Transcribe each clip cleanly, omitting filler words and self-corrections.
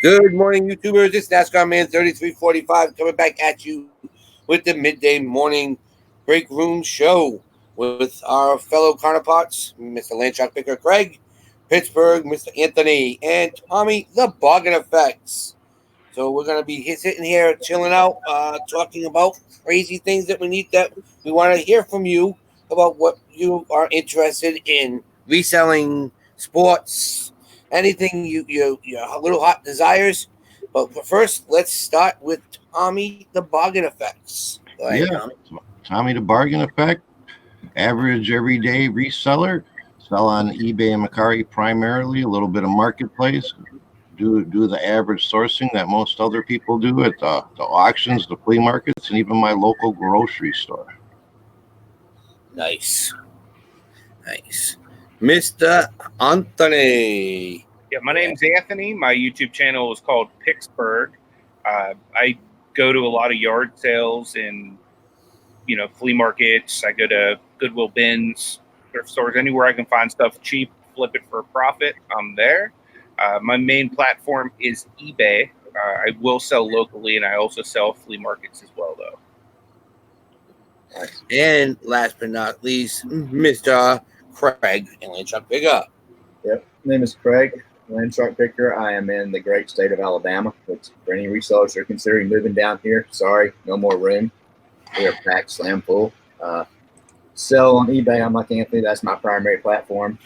Good morning, YouTubers. It's NASCAR Man 3345 coming back at you with the midday morning Breakroom Show with our fellow counterparts, Mr. Landshark Picker Craig, Pittsburgh, Mr. Anthony, and Tommy, the Bargain Effects. So we're gonna be sitting here chilling out, talking about crazy things that we want to hear from you about what you are interested in reselling, sports, anything your little hot desires. But first, let's start with Tommy the Bargain Effects. Go ahead, Yeah, Tommy. Tommy the Bargain Effect, average everyday reseller, sell on eBay and Macari primarily, a little bit of marketplace, do the average sourcing that most other people do at the auctions, the flea markets, and even my local grocery store. Nice, nice, Mr. Anthony. Yeah, my name's Anthony. My YouTube channel is called Pittsburgh. I go to a lot of yard sales and flea markets. I go to Goodwill bins, thrift stores, anywhere I can find stuff cheap, flip it for a profit. I'm there. My main platform is eBay. I will sell locally, and I also sell flea markets as well, though. And last but not least, Mr. Craig and Landshark Picker. Yep. My name is Craig, Landshark Picker. I am in the great state of Alabama. Which, for any resellers who are considering moving down here, sorry, no more room. We are packed, slam full. Sell on eBay. I'm like Anthony. That's my primary platform.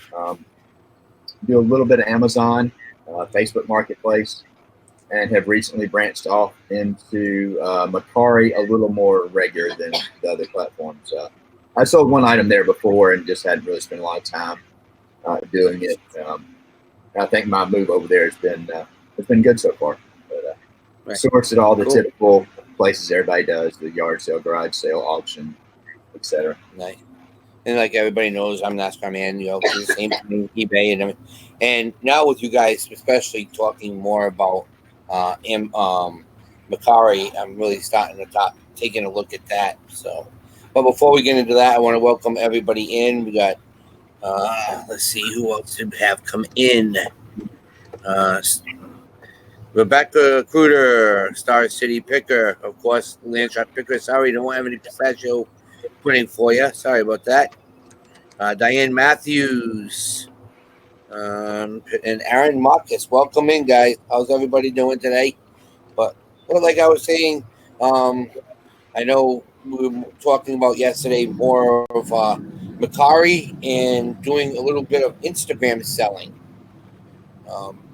Do a little bit of Amazon, Facebook Marketplace, and have recently branched off into Macari a little more regular than the other platforms. I sold one item there before and just hadn't really spent a lot of time doing it. I think my move over there has been good so far. But Right. sourced at all the typical places everybody does: the yard sale, garage sale, auction, etc. Nice. And like everybody knows, I'm NASCAR Man. The same thing, eBay and everything. And now with you guys, especially talking more about Macari, I'm really starting to taking a look at that. So, but before we get into that, I want to welcome everybody in. We got let's see who else did we have come in. Rebecca Cruder, Star City Picker, of course, Landshark Picker. Sorry, don't have any pistachio pudding for you. Sorry about that. Diane Matthews and Aaron Marcus. Welcome in, guys. How's everybody doing today? But like I was saying, I know we were talking about yesterday more of Macari and doing a little bit of Instagram selling.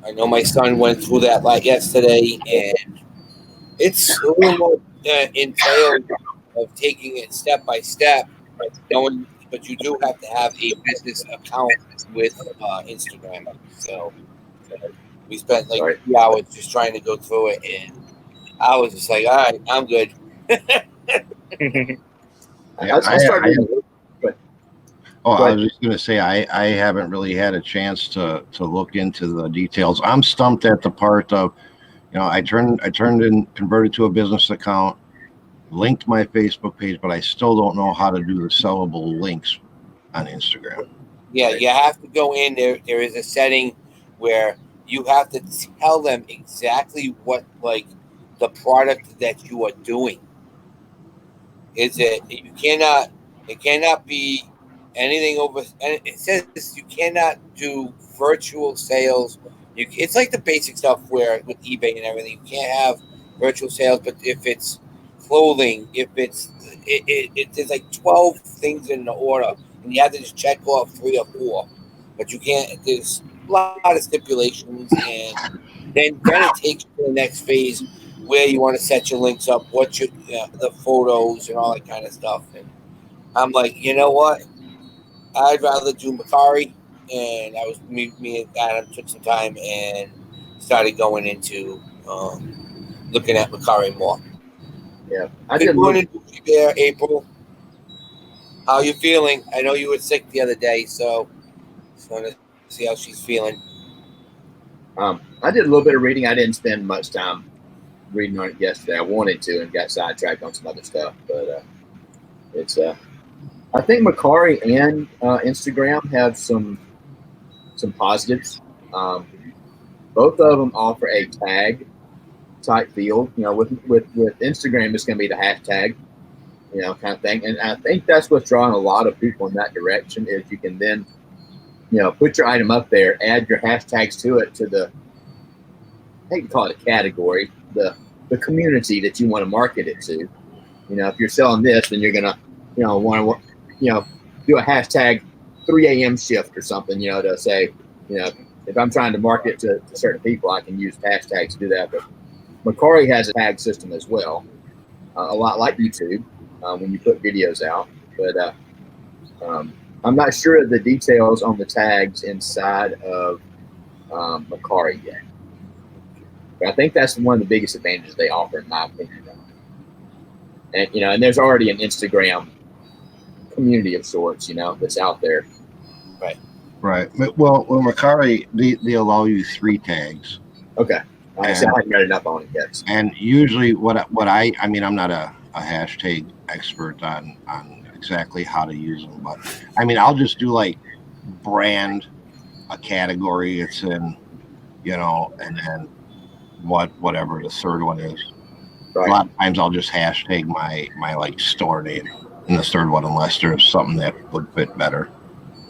I know my son went through that like yesterday, and it's a little more entailed of taking it step by step, knowing, but you do have to have a business account with Instagram. So we spent like 3 hours just trying to go through it, and I was just like, all right, I'm good. I was just going to say I haven't really had a chance to look into the details. I'm stumped at the part of, I turned and converted to a business account, linked my Facebook page, but I still don't know how to do the sellable links on Instagram. Yeah, you have to go in there. There is a setting where you have to tell them exactly what, like, the product that you are doing. It cannot be anything over, and it says you cannot do virtual sales. It's like the basic stuff where with eBay and everything, you can't have virtual sales, but if it's clothing, if there's like 12 things in the order, and you have to just check off 3 or 4, but you can't. There's a lot of stipulations, and then it takes you to the next phase where you want to set your links up, the photos and all that kind of stuff. And I'm like, you know what? I'd rather do Macari, and me and Adam took some time and started going into looking at Macari more. Yeah, Good morning, there, April. How you feeling? I know you were sick the other day, so just want to see how she's feeling. I did a little bit of reading. I didn't spend much time reading on it yesterday. I wanted to and got sidetracked on some other stuff, but it's I think Macari and Instagram have some positives, but both of them offer a tag type field. With Instagram, it's going to be the hashtag, kind of thing. And I think that's what's drawing a lot of people in that direction is you can then, put your item up there, add your hashtags to it, to the, I hate to call it a category, the community that you want to market it to. If you're selling this, then you're going to, want to, do a hashtag 3 a.m. shift or something, to say, if I'm trying to market to certain people, I can use hashtags to do that. But Macari has a tag system as well, a lot like YouTube when you put videos out. But I'm not sure of the details on the tags inside of Macari yet. But I think that's one of the biggest advantages they offer, in my opinion. And and there's already an Instagram community of sorts, that's out there. Right. Well, Macari, they allow you 3 tags. Okay. I haven't read enough on it yet. And usually I mean, I'm not a hashtag expert on exactly how to use them, but I mean, I'll just do like brand a category it's in, and then whatever the third one is. Right. A lot of times I'll just hashtag my like store name in the third one unless there's something that would fit better.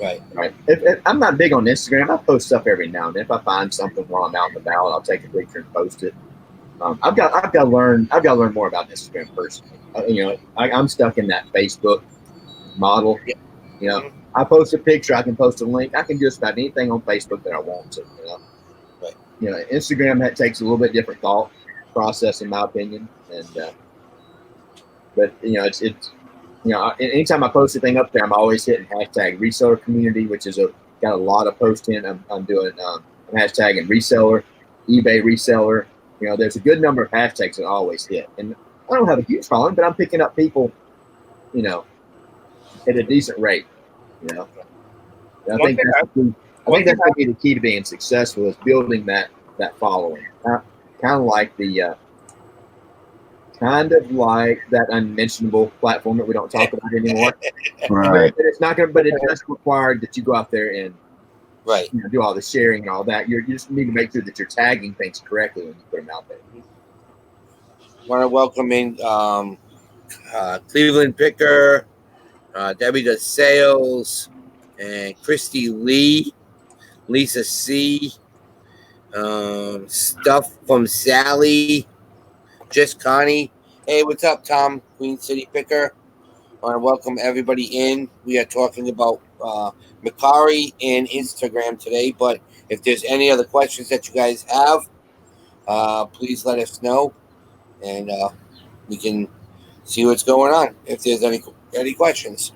Right. If I'm not big on Instagram. I post stuff every now and then. If I find something while I'm out and about, I'll take a picture and post it. I've got to learn more about Instagram personally. I'm stuck in that Facebook model. I post a picture, I can post a link, I can do just about anything on Facebook that I want to. Instagram, that takes a little bit different thought process, in my opinion. And but it's anytime I post a thing up there, I'm always hitting hashtag reseller community, which is got a lot of posts in. I'm doing hashtag and reseller, eBay reseller. There's a good number of hashtags that I always hit, and I don't have a huge following, but I'm picking up people, at a decent rate. I think that's going to be the key to being successful, is building that following. Kind of like that unmentionable platform that we don't talk about anymore. Right. But it's not going. But it does require that you go out there and do all the sharing and all that. You just need to make sure that you're tagging things correctly when you put them out there. Want to welcome in Cleveland Picker, Debbie does sales, and Christy Lee, Lisa C, stuff from Sally, Just Connie. Hey, what's up, Tom, Queen City Picker? I want to welcome everybody in. We are talking about Macari and Instagram today, but if there's any other questions that you guys have, please let us know, and we can see what's going on if there's any questions.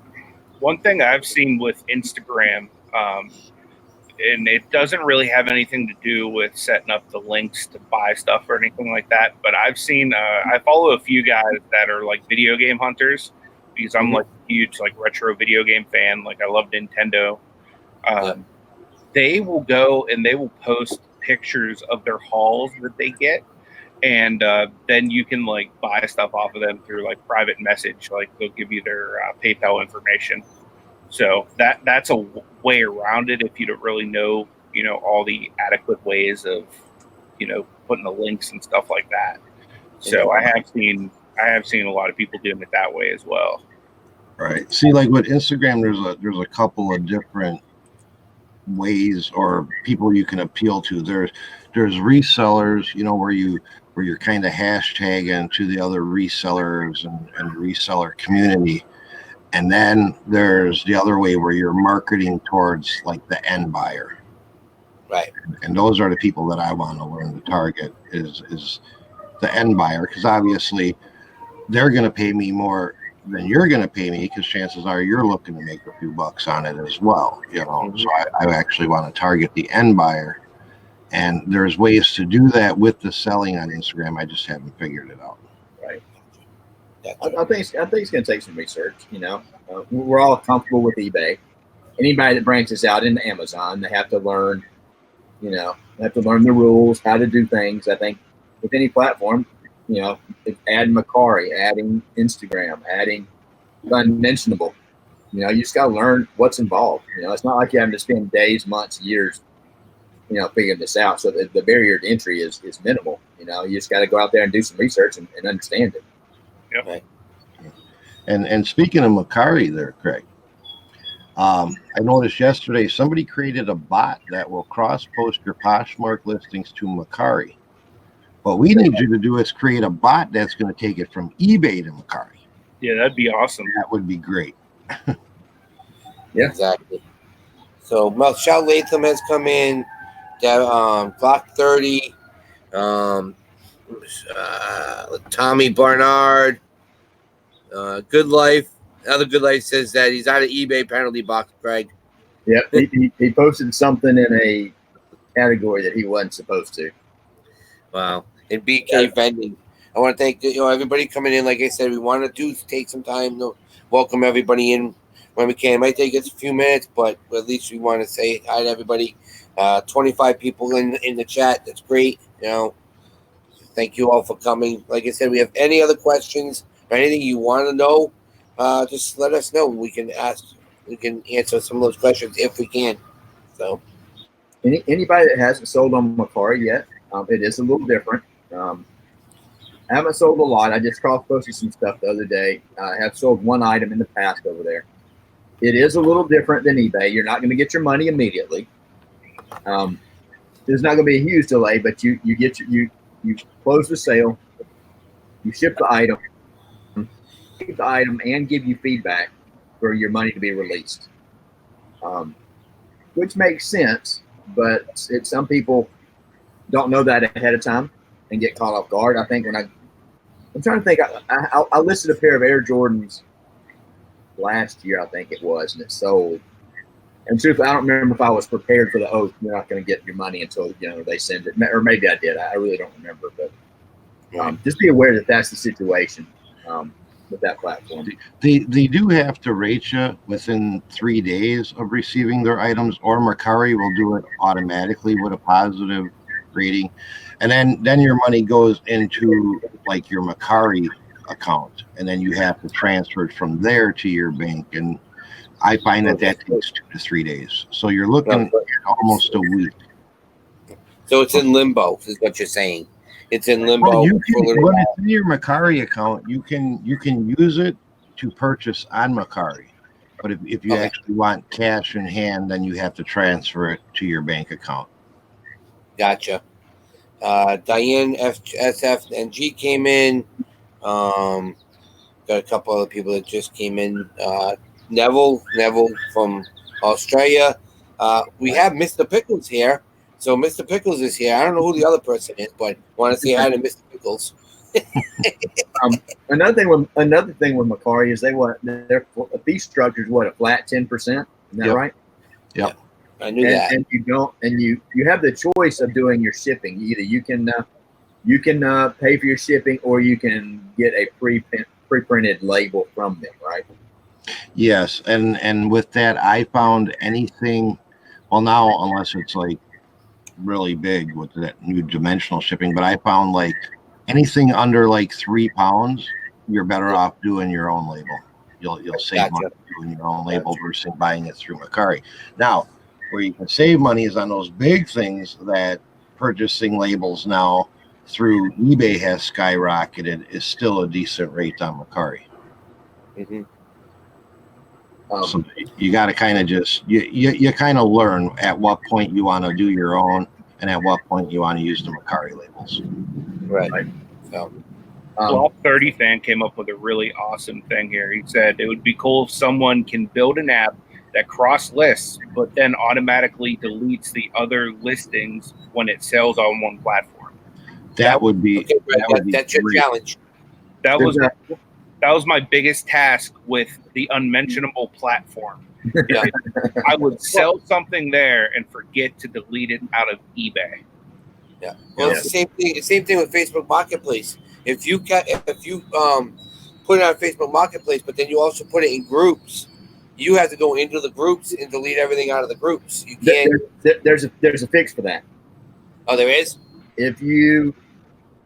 One thing I've seen with Instagram, and it doesn't really have anything to do with setting up the links to buy stuff or anything like that, but I've seen, I follow a few guys that are like video game hunters, because I'm like a huge like retro video game fan. Like I love Nintendo. They will go and they will post pictures of their hauls that they get. And then you can like buy stuff off of them through like private message. Like they'll give you their PayPal information. So that's a way around it if you don't really know, all the adequate ways of, putting the links and stuff like that. So I have seen a lot of people doing it that way as well. Right. See, like with Instagram, there's a couple of different ways or people you can appeal to. There's resellers, where you're kind of hashtagging to the other resellers and the reseller community. And then there's the other way where you're marketing towards like the end buyer. Right. And those are the people that I want to learn to target is the end buyer, because obviously they're going to pay me more than you're going to pay me, because chances are you're looking to make a few bucks on it as well. So I actually want to target the end buyer. And there's ways to do that with the selling on Instagram. I just haven't figured it out. Right. I think it's going to take some research. We're all comfortable with eBay. Anybody that branches out into Amazon, they have to learn. They have to learn the rules, how to do things. I think with any platform, adding Macari, adding Instagram, adding unmentionable. You just got to learn what's involved. It's not like you have to spend days, months, years, figuring this out. So the barrier to entry is minimal. You just got to go out there and do some research and understand it. Yep. Right. And speaking of Macari there, Craig, I noticed yesterday somebody created a bot that will cross-post your Poshmark listings to Macari. What we need you to do is create a bot that's going to take it from eBay to Macari. Yeah, that'd be awesome. That would be great. Yeah. Exactly. So Michelle Latham has come in. Glock 30. Tommy Barnard. Good Life. Another Good Life says that he's out of eBay penalty box, Craig. Yep. He posted something in a category that he wasn't supposed to. Wow. And BK Vending. I want to thank everybody coming in. Like I said, we wanted to take some time to welcome everybody in when we can. It might take us a few minutes, but at least we want to say hi to everybody. 25 people in the chat. That's great. Thank you all for coming. Like I said, we have any other questions or anything you want to know, just let us know. We can answer some of those questions if we can. So Anybody that hasn't sold on Macari yet, it is a little different. I haven't sold a lot. I just cross-posted some stuff the other day. I have sold one item in the past over there. It is a little different than eBay. You're not going to get your money immediately. There's not going to be a huge delay, but you close the sale, you ship the item, and give you feedback for your money to be released, which makes sense. But some people don't know that ahead of time and get caught off guard. I think I'm trying to think. I listed a pair of Air Jordans last year, I think it was, and it sold. And truthfully, I don't remember if I was prepared for the you're not going to get your money until they send it, or maybe I did. I really don't remember, but just be aware that that's the situation with that platform. They do have to rate you within 3 days of receiving their items, or Macari will do it automatically with a positive rating, and then your money goes into like your Macari account, and then you have to transfer it from there to your bank. And I find that takes 2 to 3 days, so you're looking at almost a week. So it's in limbo, is what you're saying. It's in limbo. Well, when it's in your Macari account, you can use it to purchase on Macari, but if you actually want cash in hand, then you have to transfer it to your bank account. Gotcha. Diane SF and G came in. Got a couple other people that just came in. Neville from Australia. We have Mr. Pickles here. So Mr. Pickles is here. I don't know who the other person is, but want to say hi to Mr. Pickles. Another thing with Macari is their fee structure is a flat 10%. Isn't that right? Yep. I knew that. And you have the choice of doing your shipping. Either you can pay for your shipping, or you can get a pre-printed label from them, right? Yes, and with that, I found anything. Well, now unless it's like really big with that new dimensional shipping, but I found like anything under like 3 pounds, you're better off doing your own label. You'll save money doing your own label versus buying it through Macari. Now, where you can save money is on those big things that purchasing labels now through eBay has skyrocketed. Is still a decent rate on Macari. Mm-hmm. So you got to kind of just you kind of learn at what point you want to do your own and at what point you want to use the Macari labels. Right. So, Block 30 fan came up with a really awesome thing here. He said it would be cool if someone can build an app that cross lists, but then automatically deletes the other listings when it sells on one platform. That would be that's your challenge. That was my biggest task with the unmentionable platform. Yeah. I would sell something there and forget to delete it out of eBay. Yeah. Well, it's the same thing. Same thing with Facebook Marketplace. If you put it on Facebook Marketplace, but then you also put it in groups, you have to go into the groups and delete everything out of the groups. You can't. There's a fix for that. Oh, there is.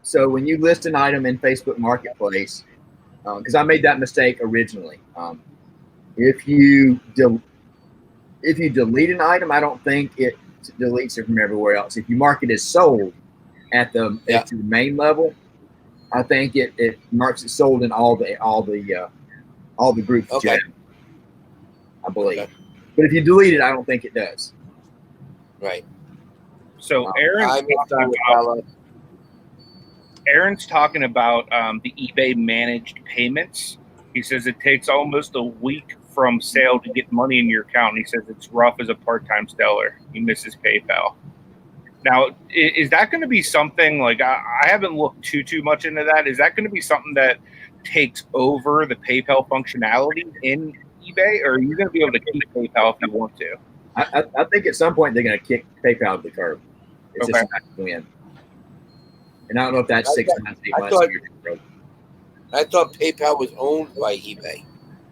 So when you list an item in Facebook Marketplace, because I made that mistake originally. If you delete an item, I don't think it deletes it from everywhere else. If you mark it as sold at the main level, I think it marks it sold in all the groups. Okay. I believe. Okay. But if you delete it, I don't think it does. Right. So Aaron's talking about the eBay managed payments. He says it takes almost a week from sale to get money in your account. And he says it's rough as a part-time seller. He misses PayPal. Now, is that going to be something like I haven't looked too much into that? Is that going to be something that takes over the PayPal functionality in eBay, or are you going to be able to keep PayPal if you want to? I think at some point they're going to kick PayPal to the curb. It's just not going to win. And I don't know if that's 6 months, 8 months. I thought PayPal was owned by eBay.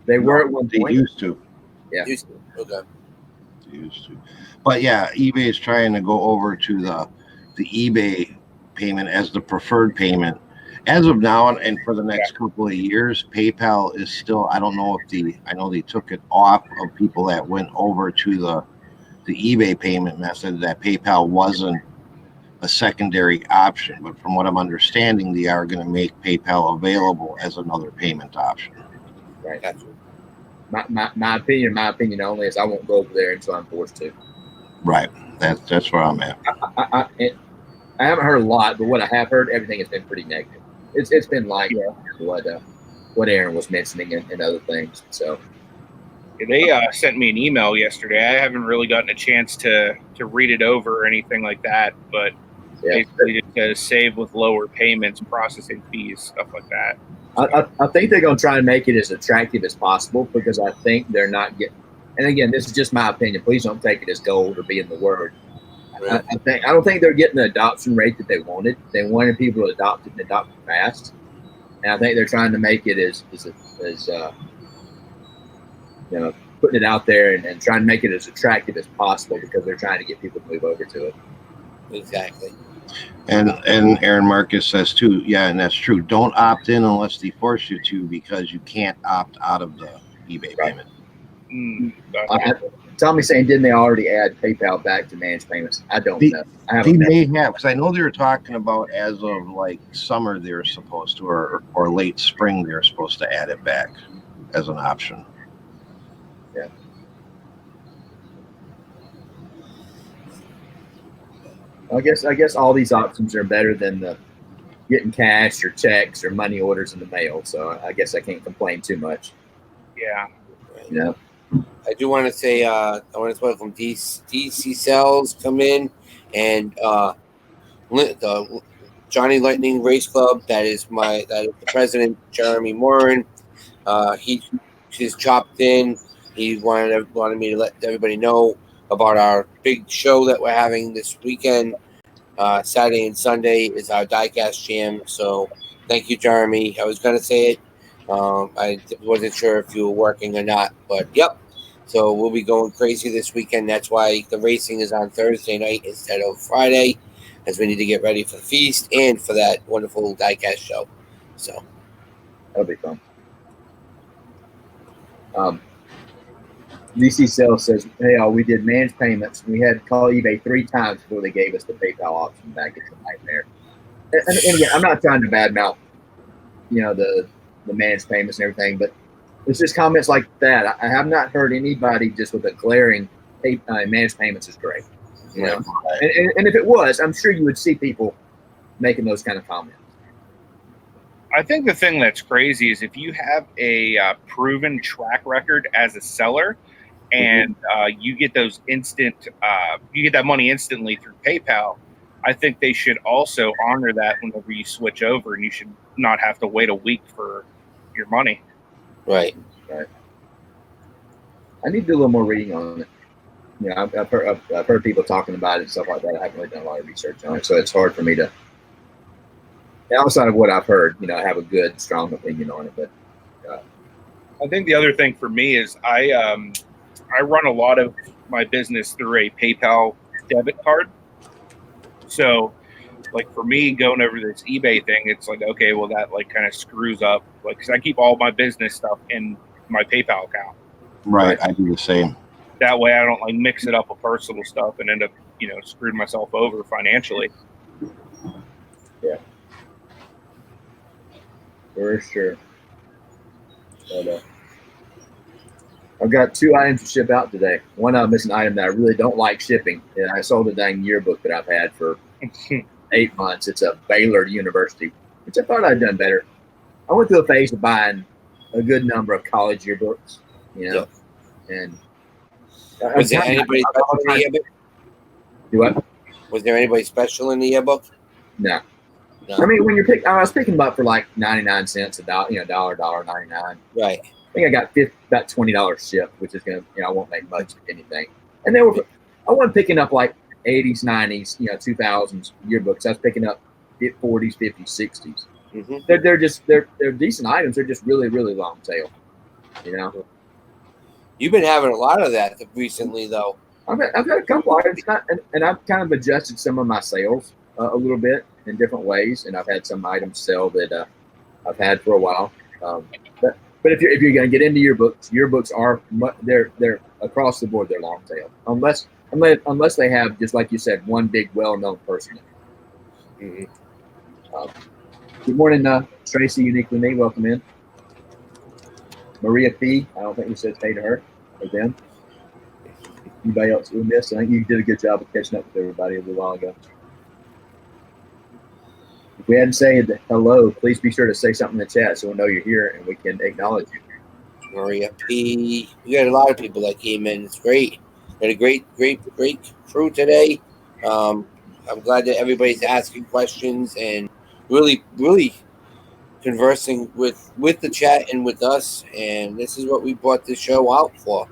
They were at one point. They used to. Yeah. Used to. Okay. They used to. But yeah, eBay is trying to go over to the eBay payment as the preferred payment. As of now, and for the next couple of years, PayPal is still, I don't know if I know they took it off of people that went over to the eBay payment method, that PayPal wasn't a secondary option. But from what I'm understanding, they are going to make PayPal available as another payment option. Right. My opinion only is I won't go over there until I'm forced to. Right. That's where I'm at. I haven't heard a lot, but what I have heard, everything has been pretty negative. It's been like what Aaron was mentioning and other things. So they sent me an email yesterday. I haven't really gotten a chance to read it over or anything like that, but basically just to save with lower payments, processing fees, stuff like that. I think they're going to try and make it as attractive as possible, because I think they're not getting. And again, this is just my opinion. Please don't take it as gold or being the word. I don't think they're getting the adoption rate that they wanted. They wanted people to adopt it and adopt it fast. And I think they're trying to make it as putting it out there and trying to make it as attractive as possible, because they're trying to get people to move over to it. Exactly. And Aaron Marcus says too, yeah, and that's true. Don't opt in unless they force you to, because you can't opt out of the eBay payment. Tommy saying, didn't they already add PayPal back to managed payments? I don't know. They may have, because I know they were talking about as of like summer they were supposed to, or late spring they were supposed to add it back as an option. Yeah. I guess all these options are better than the getting cash or checks or money orders in the mail. So I guess I can't complain too much. Yeah. You know? I do want to say I want to welcome DC Cells come in, and the Johnny Lightning Race Club. That is the president, Jeremy Morin. He's chopped in. He wanted me to let everybody know about our big show that we're having this weekend. Saturday and Sunday is our diecast jam. So thank you, Jeremy. I was gonna say it. I wasn't sure if you were working or not, but yep. So we'll be going crazy this weekend. That's why the racing is on Thursday night instead of Friday, as we need to get ready for the feast and for that wonderful diecast show. So that'll be fun. DC Sales says, hey, we did managed payments. We had to call eBay 3 times before they gave us the PayPal option back. It's a nightmare. And again, I'm not trying to badmouth, the managed payments and everything, but it's just comments like that. I have not heard anybody just with a glaring managed payments is great. And if it was, I'm sure you would see people making those kind of comments. I think the thing that's crazy is if you have a proven track record as a seller, and you get those you get that money instantly through PayPal, I think they should also honor that whenever you switch over, and you should not have to wait a week for your money. Right. I need to do a little more reading on it. I've heard people talking about it and stuff like that. I haven't really done a lot of research on it, so it's hard for me to, outside of what I've heard, have a good, strong opinion on it. But I think the other thing for me is I run a lot of my business through a PayPal debit card. So, like for me going over this eBay thing, it's like, okay, well that like kind of screws up, like, because I keep all my business stuff in my PayPal account. Right, I do the same. That way I don't like mix it up with personal stuff and end up screwed myself over financially. Yeah, for sure. But, I've got 2 items to ship out today. One of them is an item that I really don't like shipping. And I sold a dang yearbook that I've had for 8 months. It's a Baylor University, which I thought I'd done better. I went through a phase of buying a good number of college yearbooks, and Was there anybody special in the yearbook? Do what? Was there anybody special in the yearbook? No. No. I mean, when I was picking them up for like 99 cents a dollar, $1.99. Right. I think I got about $20 shipped, which is gonna, I won't make much of anything. And I wasn't picking up like 80s, 90s, 2000s yearbooks. I was picking up 40s, 50s, 60s. Mm-hmm. They're decent items. They're just really, really long tail. You've been having a lot of that recently, though. I've had a couple items, and I've kind of adjusted some of my sales a little bit in different ways, and I've had some items sell that I've had for a while. But if you're going to get into yearbooks are they're across the board. They're long tail, unless they have, just like you said, one big well-known person. Mm-hmm. Good morning, Tracy, Uniquely Me. Welcome in. Maria P. I don't think we said hey to her or them. Anybody else we missed? I think you did a good job of catching up with everybody a little while ago. If we hadn't said hello, please be sure to say something in the chat so we'll know you're here and we can acknowledge you. Maria P. We got a lot of people that came in. It's great. We had a great crew today. I'm glad that everybody's asking questions and really conversing with the chat and with us. And this is what we brought this show out for.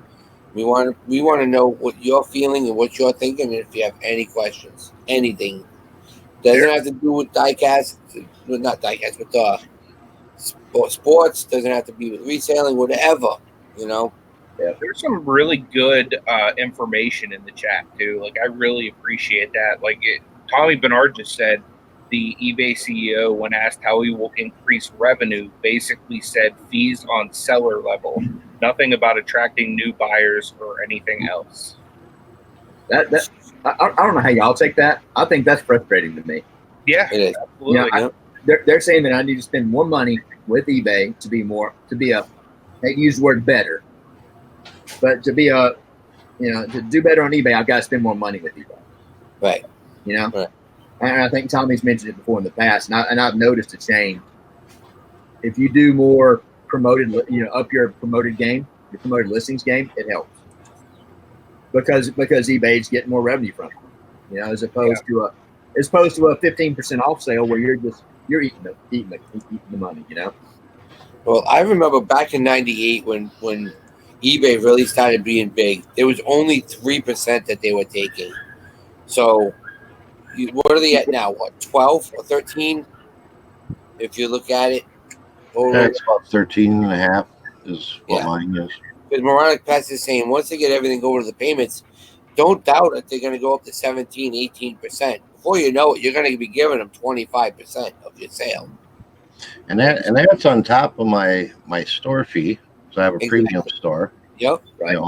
We want to know what you're feeling and what you're thinking, and if you have any questions, anything. Doesn't have to do with diecast, not diecast, but sports. Doesn't have to be with reselling, whatever, Yeah. There's some really good information in the chat too. Like, I really appreciate that. Like, Tommy Bernard just said, the eBay CEO, when asked how he will increase revenue, basically said fees on seller level. Nothing about attracting new buyers or anything else. I don't know how y'all take that. I think that's frustrating to me. Yeah, it is. Absolutely. They're saying that I need to spend more money with eBay to they use the word better, but to do better on eBay, I've got to spend more money with eBay. Right. Right. And I think Tommy's mentioned it before in the past, and I've noticed a change. If you do more promoted, up your promoted game, your promoted listings game, it helps. Because eBay's getting more revenue from it, as opposed to a 15% off sale where you're eating the money, Well, I remember back in '98 when eBay really started being big, there was only 3% that they were taking. So, what are they at now? What, 12 or 13? If you look at it, it's about 13 and a half is what mine is. Because Moronic Pest is saying once they get everything over to the payments, don't doubt that they're going to go up to 17, 18%. Before you know it, you're going to be giving them 25% of your sale. And that's on top of my store fee. So I have a premium store. Yep. Right.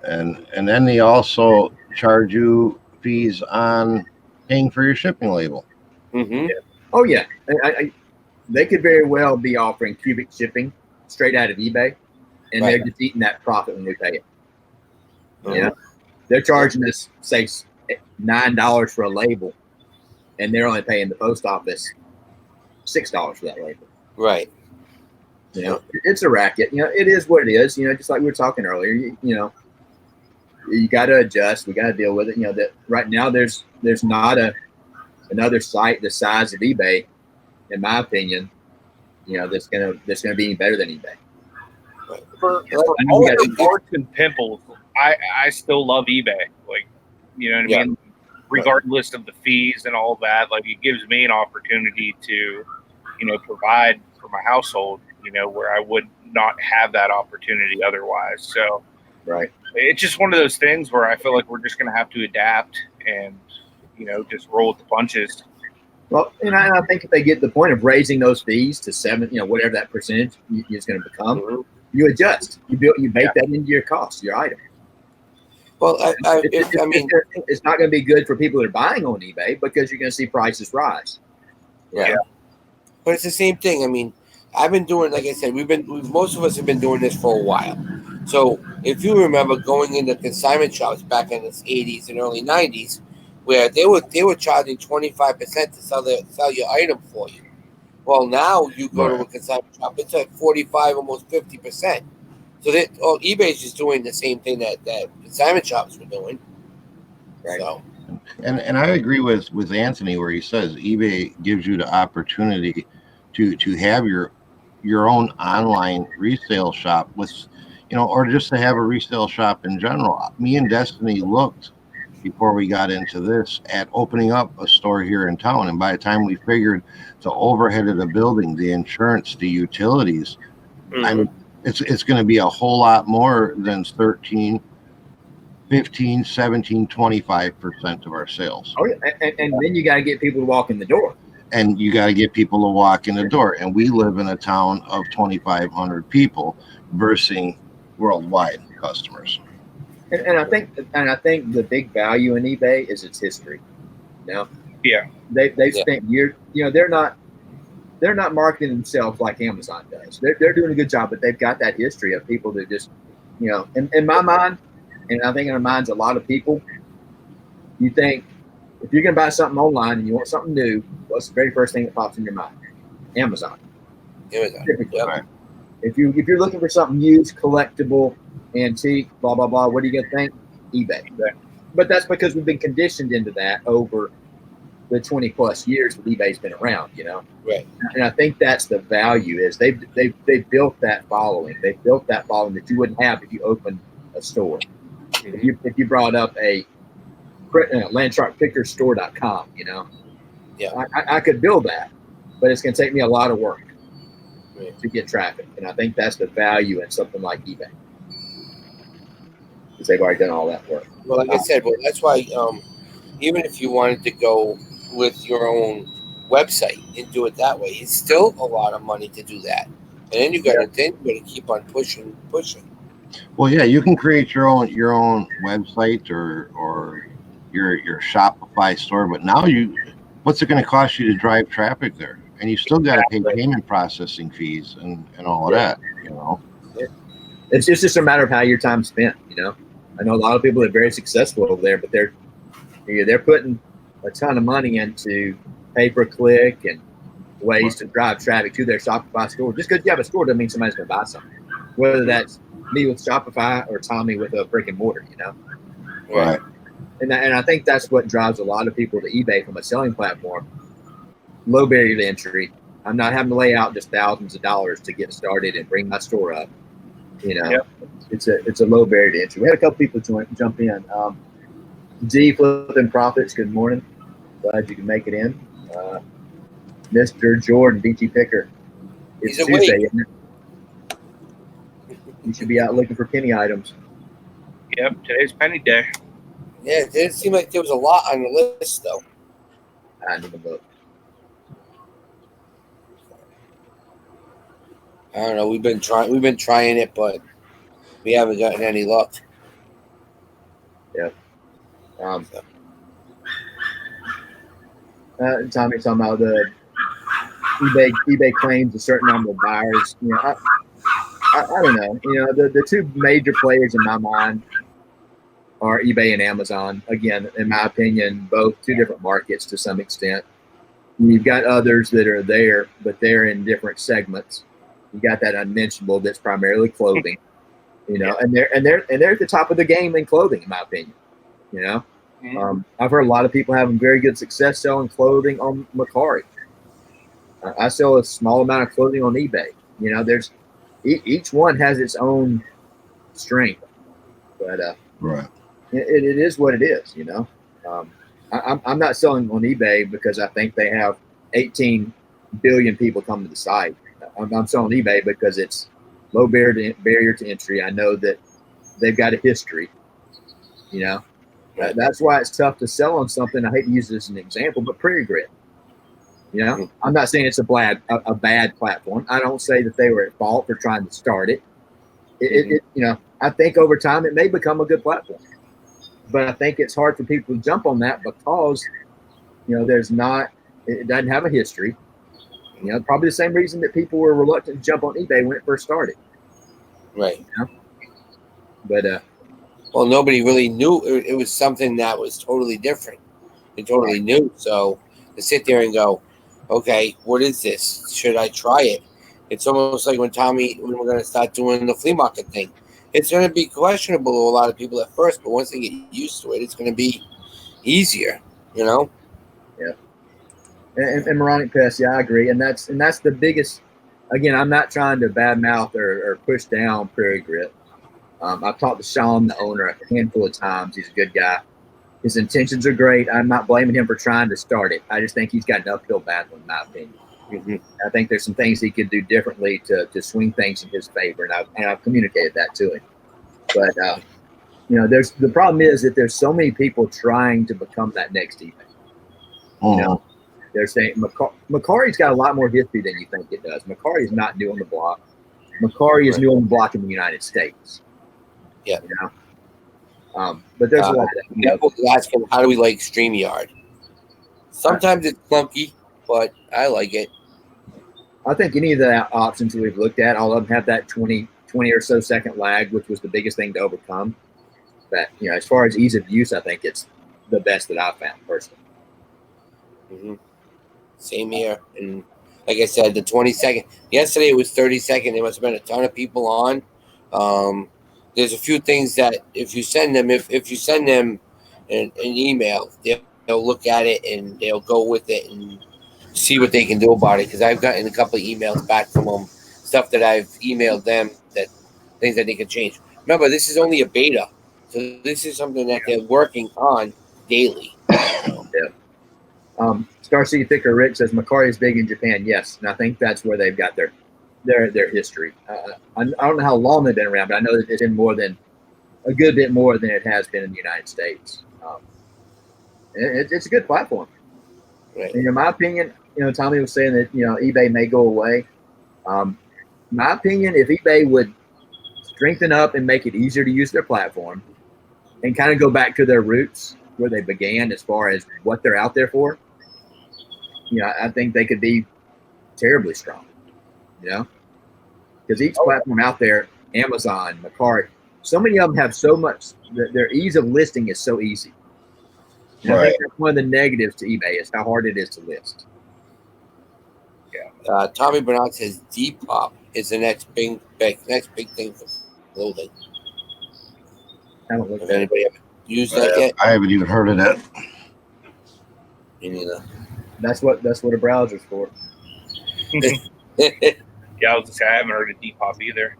And then they also charge you fees on paying for your shipping label. Mm-hmm. Yeah. Oh yeah. They could very well be offering cubic shipping straight out of eBay, and they're just eating that profit when we pay it. Mm-hmm. They're charging us, say, $9 for a label, and they're only paying the post office $6 for that label. Right. It's a racket. It is what it is. Just like we were talking earlier. You got to adjust. We got to deal with it. That right now there's not another site the size of eBay, in my opinion, that's gonna be any better than eBay. For all the warts and pimples, I still love eBay. Like, you know what I mean? Regardless of the fees and all that, like, it gives me an opportunity to, provide for my household, where I would not have that opportunity otherwise. So, right. It's just one of those things where I feel like we're just going to have to adapt and, just roll with the punches. Well, and I think if they get the point of raising those fees to 7, whatever that percentage is going to become, you adjust. You bake that into your cost, your item. Well, I mean, it's not going to be good for people that are buying on eBay because you're going to see prices rise. yeah. But it's the same thing. I mean, I've been doing, like I said, most of us have been doing this for a while. So if you remember going into consignment shops back in the 80s and early 90s, where they were charging 25% to sell your item for you. Well, now you go to a consignment shop, it's at 45, almost 50%. So eBay's just doing the same thing that consignment shops were doing. Right. So. And I agree with Anthony where he says eBay gives you the opportunity to have your own online resale shop with, or just to have a resale shop in general. Me and Destiny looked before we got into this at opening up a store here in town, and by the time we figured the overhead of the building, the insurance, the utilities, it's going to be a whole lot more than 13, 15, 17, 25% of our sales. Oh, yeah. And then you got to get people to walk in the door. And you got to get people to walk in the door. And we live in a town of 2,500 people versus worldwide customers. And I think the big value in eBay is its history. Yeah. They've spent years. They're not marketing themselves like Amazon does. They're doing a good job, but they've got that history of people that just, in my mind, and I think in the minds of a lot of people, you think if you're going to buy something online and you want something new, what's the very first thing that pops in your mind? Amazon. Typically. Yep. If you're looking for something used, collectible, antique, blah blah blah, what are you going to think? eBay. Right. But that's because we've been conditioned into that over the 20 plus years that eBay's been around. Right. And I think that's the value is they've built that following. They've built that following that you wouldn't have if you opened a store. If you brought up a landsharkpickerstore.com, yeah, I could build that, but it's going to take me a lot of work to get traffic. And I think that's the value in something like eBay, because they've already done all that work. Well, like I said, that's why even if you wanted to go with your own website and do it that way, it's still a lot of money to do that. And then you got to keep on pushing. Well, yeah, you can create your own website or your Shopify store, but now what's it going to cost you to drive traffic there? And you still got to pay payment processing fees and all of that. It's just a matter of how your time's spent. I know a lot of people that are very successful over there, but they're putting a ton of money into pay-per-click and ways to drive traffic to their Shopify store. Just because you have a store doesn't mean somebody's going to buy something, whether that's me with Shopify or Tommy with a brick and mortar, Right. And I think that's what drives a lot of people to eBay from a selling platform. Low barrier to entry. I'm not having to lay out just thousands of dollars to get started and bring my store up. It's a low barrier to entry. We had a couple people jump in. D Flipping Profits, good morning. Glad you can make it in. Mr. Jordan, BT Picker. It's Tuesday, isn't it? You should be out looking for penny items. Yep, today's penny day. Yeah, it didn't seem like there was a lot on the list, though. I didn't even look. I don't know. We've been trying it, but we haven't gotten any luck. Yeah. Tommy's talking about the eBay claims a certain number of buyers. I don't know. The two major players in my mind are eBay and Amazon. Again, in my opinion, both two different markets to some extent. You've got others that are there, but they're in different segments. You got that unmentionable that's primarily clothing, and they're at the top of the game in clothing, in my opinion. I've heard a lot of people having very good success selling clothing on Mercari. I sell a small amount of clothing on eBay. There's each one has its own strength, but right. It is what it is. I'm not selling on eBay because I think they have 18 billion people come to the site. I'm selling eBay because it's low barrier to entry. I know that they've got a history. That's why it's tough to sell on something. I hate to use this as an example, but Prairie Grid. I'm not saying it's a bad platform. I don't say that they were at fault for trying to start it. I think over time it may become a good platform. But I think it's hard for people to jump on that because, it doesn't have a history. Probably the same reason that people were reluctant to jump on eBay when it first started. Right. But well, nobody really knew it was something that was totally different and totally new. So to sit there and go, okay, what is this? Should I try it? It's almost like when we're going to start doing the flea market thing. It's going to be questionable to a lot of people at first, but once they get used to it, it's going to be easier, Yeah. And moronic pest, yeah, I agree. And that's the biggest. Again, I'm not trying to badmouth or push down Prairie Grit. I've talked to Sean, the owner, a handful of times. He's a good guy. His intentions are great. I'm not blaming him for trying to start it. I just think he's got an uphill battle, in my opinion. Mm-hmm. I think there's some things he could do differently to swing things in his favor, and I've communicated that to him. But the problem is that there's so many people trying to become that next eBay. They're saying Macari's got a lot more history than you think it does. Macari is not new on the block. Macari is new on the block in the United States. Yeah. But there's a lot of people asking, how do we like StreamYard? Sometimes it's clunky, but I like it. I think any of the options that we've looked at, all of them have that 20 or so second lag, which was the biggest thing to overcome. But, as far as ease of use, I think it's the best that I've found personally. Mm-hmm. Same here. And like I said, the 20-second. Yesterday it was 30-second. There must have been a ton of people on. There's a few things that if you send them an email, they'll look at it and they'll go with it and see what they can do about it. Because I've gotten a couple of emails back from them, stuff that I've emailed them, that things that they can change. Remember, this is only a beta, so this is something that they're working on daily. Star City Picker Rick says Macari is big in Japan. Yes, and I think that's where they've got their history. I don't know how long they've been around, but I know that it's been a good bit more than it has been in the United States. It's a good platform. Right. And in my opinion, Tommy was saying that eBay may go away. My opinion, if eBay would strengthen up and make it easier to use their platform, and kind of go back to their roots where they began as far as what they're out there for, I think they could be terribly strong. Because each platform out there, Amazon, Macari, so many of them have so much. Their ease of listing is so easy. And I think that's one of the negatives to eBay is how hard it is to list. Yeah. Tommy Bernard says Depop is the next big thing for clothing. I don't look Has at anybody ever used that yet? I haven't even heard of that. Me neither. That's what a browser's for. Yeah, I was just say I haven't heard of Depop either.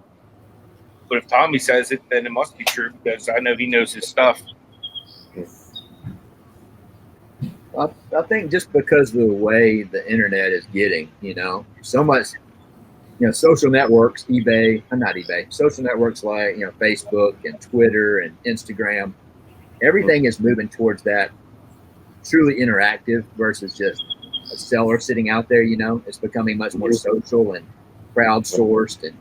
But if Tommy says it, then it must be true because I know he knows his stuff. I think just because of the way the internet is getting, so much, social networks, social networks like, Facebook and Twitter and Instagram, everything is moving towards that truly interactive versus just a seller sitting out there, it's becoming much more social and crowdsourced and,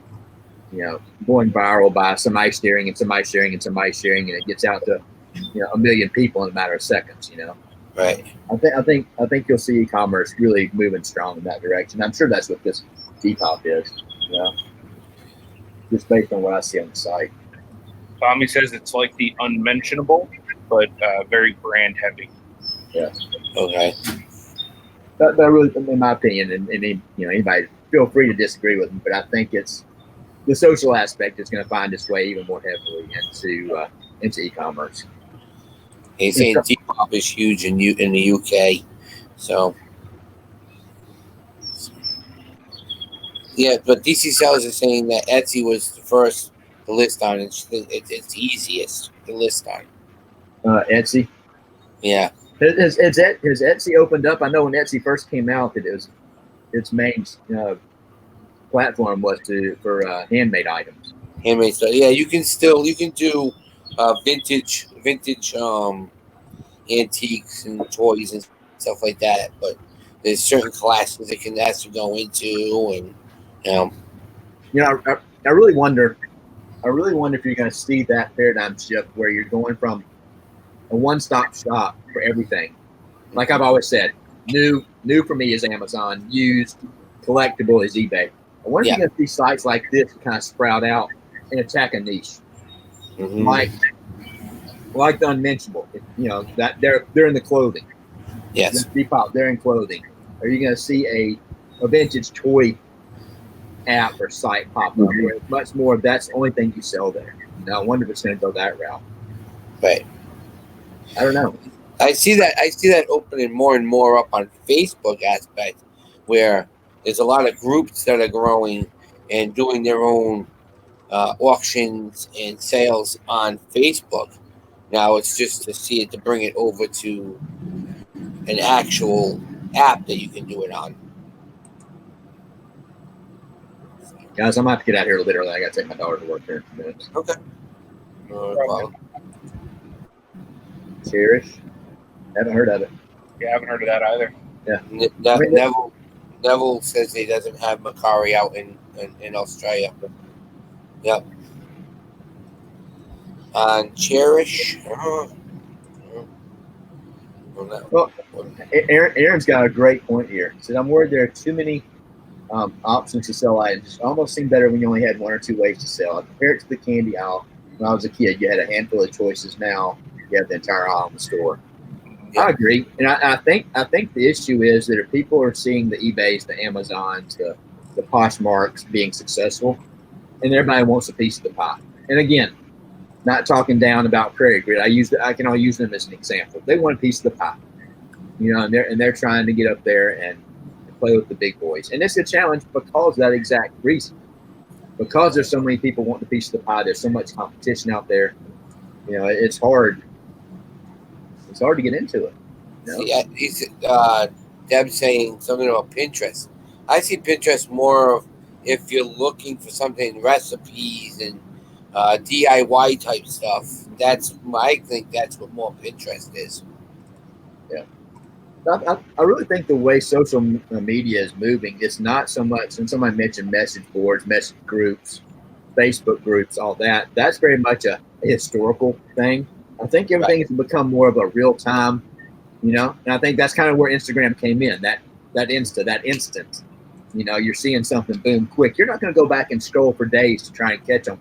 going viral by somebody sharing and somebody sharing and somebody sharing, and it gets out to, 1 million people in a matter of seconds, Right. I think you'll see e-commerce really moving strong in that direction. I'm sure that's what this Depop is, just based on what I see on the site. Tommy says it's like the unmentionable, but very brand heavy. Yeah. Okay. That really, in my opinion, and anybody feel free to disagree with me, but I think it's the social aspect is going to find its way even more heavily into e-commerce. He's saying Depop is huge in the UK, so yeah. But DC sellers are saying that Etsy was the first to list on. It's the easiest to list on. Etsy. Yeah. Has Etsy opened up? I know when Etsy first came out, that its main platform was for handmade items. Handmade stuff. Yeah, you can do vintage antiques and toys and stuff like that, but there's certain classes it can have to go into, and I really wonder if you're going to see that paradigm shift where you're going from a one-stop shop for everything. Like I've always said, new for me is Amazon, used, collectible is eBay. I wonder if you get these sites like this kind of sprout out and attack a niche, like the unmentionable. You know that they're in the clothing. Yes. They're in clothing. Are you going to see a vintage toy app or site pop up where it's much more? That's the only thing you sell there. No, I wonder if it's going to go that route. Right. I don't know. I see that opening more and more up on Facebook aspect, where there's a lot of groups that are growing and doing their own auctions and sales on Facebook. Now it's just to see it to bring it over to an actual app that you can do it on. Guys, I'm going to have to get out here a little bit early. I got to take my daughter to work here in a few minutes. Okay. No problem. Cherish. Haven't heard of it. Yeah, I haven't heard of that either. Yeah. Neville says he doesn't have Macari out in Australia. Yep. On Cherish. Well, Aaron's got a great point here. He said, I'm worried there are too many options to sell items. It almost seemed better when you only had one or two ways to sell. I compare it to the candy aisle. When I was a kid, you had a handful of choices. Now you have the entire aisle in the store. I agree, and I think the issue is that if people are seeing the eBays, the Amazons, the Poshmarks being successful, and everybody wants a piece of the pie. And again, not talking down about Prairie Grid. I can all use them as an example. They want a piece of the pie, you know, and they're trying to get up there and play with the big boys. And it's a challenge because of that exact reason. Because there's so many people wanting a piece of the pie, there's so much competition out there. You know, it's hard. It's hard to get into it. You know? He's Deb's saying something about Pinterest. I see Pinterest more of if you're looking for something, recipes and DIY type stuff. I think that's what more Pinterest is. Yeah. I really think the way social media is moving, it's not so much, and somebody mentioned message boards, message groups, Facebook groups, all that. That's very much a historical thing. I think everything has become more of a real time, you know, and I think that's kind of where Instagram came in, that instant. You know, you're seeing something, boom, quick. You're not going to go back and scroll for days to try and catch on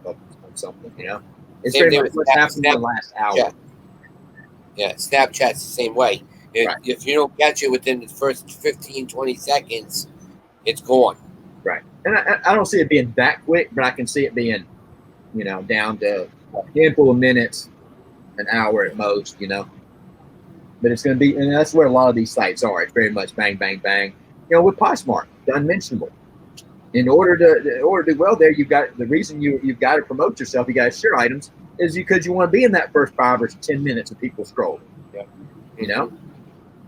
something, you know. It's very much what's happened in the last hour. Yeah, Snapchat's the same way. If you don't catch it within the first 15, 20 seconds, it's gone. Right. And I don't see it being that quick, but I can see it being, you know, down to a handful of minutes, an hour at most, you know. But it's going to be, and that's where a lot of these sites are. It's very much bang, bang, bang. You know, with Poshmark, the unmentionable. In order to do well there, you've got the reason you've got to promote yourself. You got to share items is because you want to be in that first 5 or 10 minutes of people scrolling. Yeah. You know.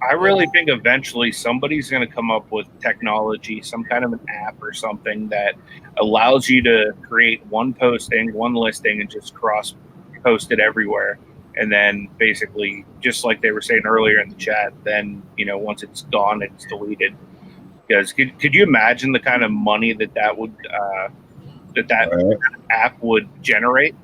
I really think eventually somebody's going to come up with technology, some kind of an app or something that allows you to create one posting, one listing, and just cross post it everywhere. And then basically, just like they were saying earlier in the chat, then, you know, once it's gone, it's deleted. Because could you imagine the kind of money that would that app would generate?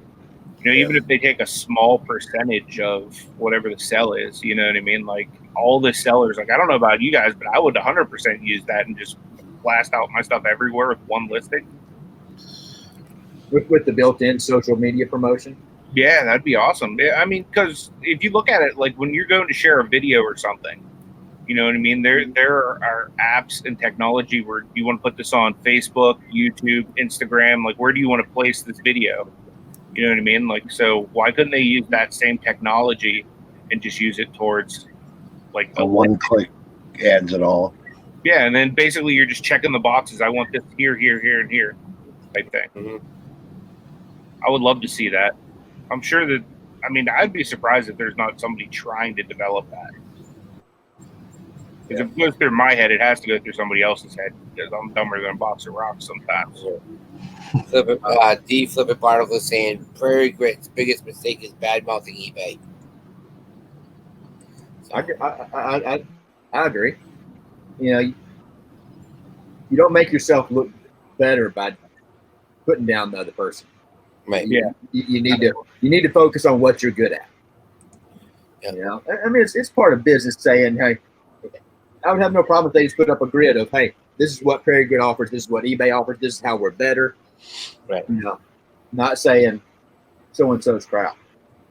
You know, even if they take a small percentage of whatever the sell is, you know what I mean? Like all the sellers, like I don't know about you guys, but I would 100% use that and just blast out my stuff everywhere with one listing. With the built-in social media promotion? Yeah, that'd be awesome. Yeah, I mean, because if you look at it, like when you're going to share a video or something, you know what I mean? There are apps and technology where you want to put this on Facebook, YouTube, Instagram. Like, where do you want to place this video? You know what I mean? Like, so why couldn't they use that same technology and just use it towards like a one-click ads at all? Yeah, and then basically you're just checking the boxes. I want this here, here, here, and here type thing. Mm-hmm. I would love to see that. I'm sure that, I mean, I'd be surprised if there's not somebody trying to develop that. Because if it goes through my head, it has to go through somebody else's head because I'm dumber than a box of rocks sometimes. Flippin' Barnacle saying Prairie Grit's biggest mistake is bad mouthing eBay. I agree. You know, you don't make yourself look better by putting down the other person. Right. Yeah. You need to focus on what you're good at. Yeah. You know, I mean, it's part of business saying, hey, I would have no problem if they just put up a grid of, hey, this is what Prairie Grid offers, this is what eBay offers, this is how we're better. Right. You know, not saying so and so's crap.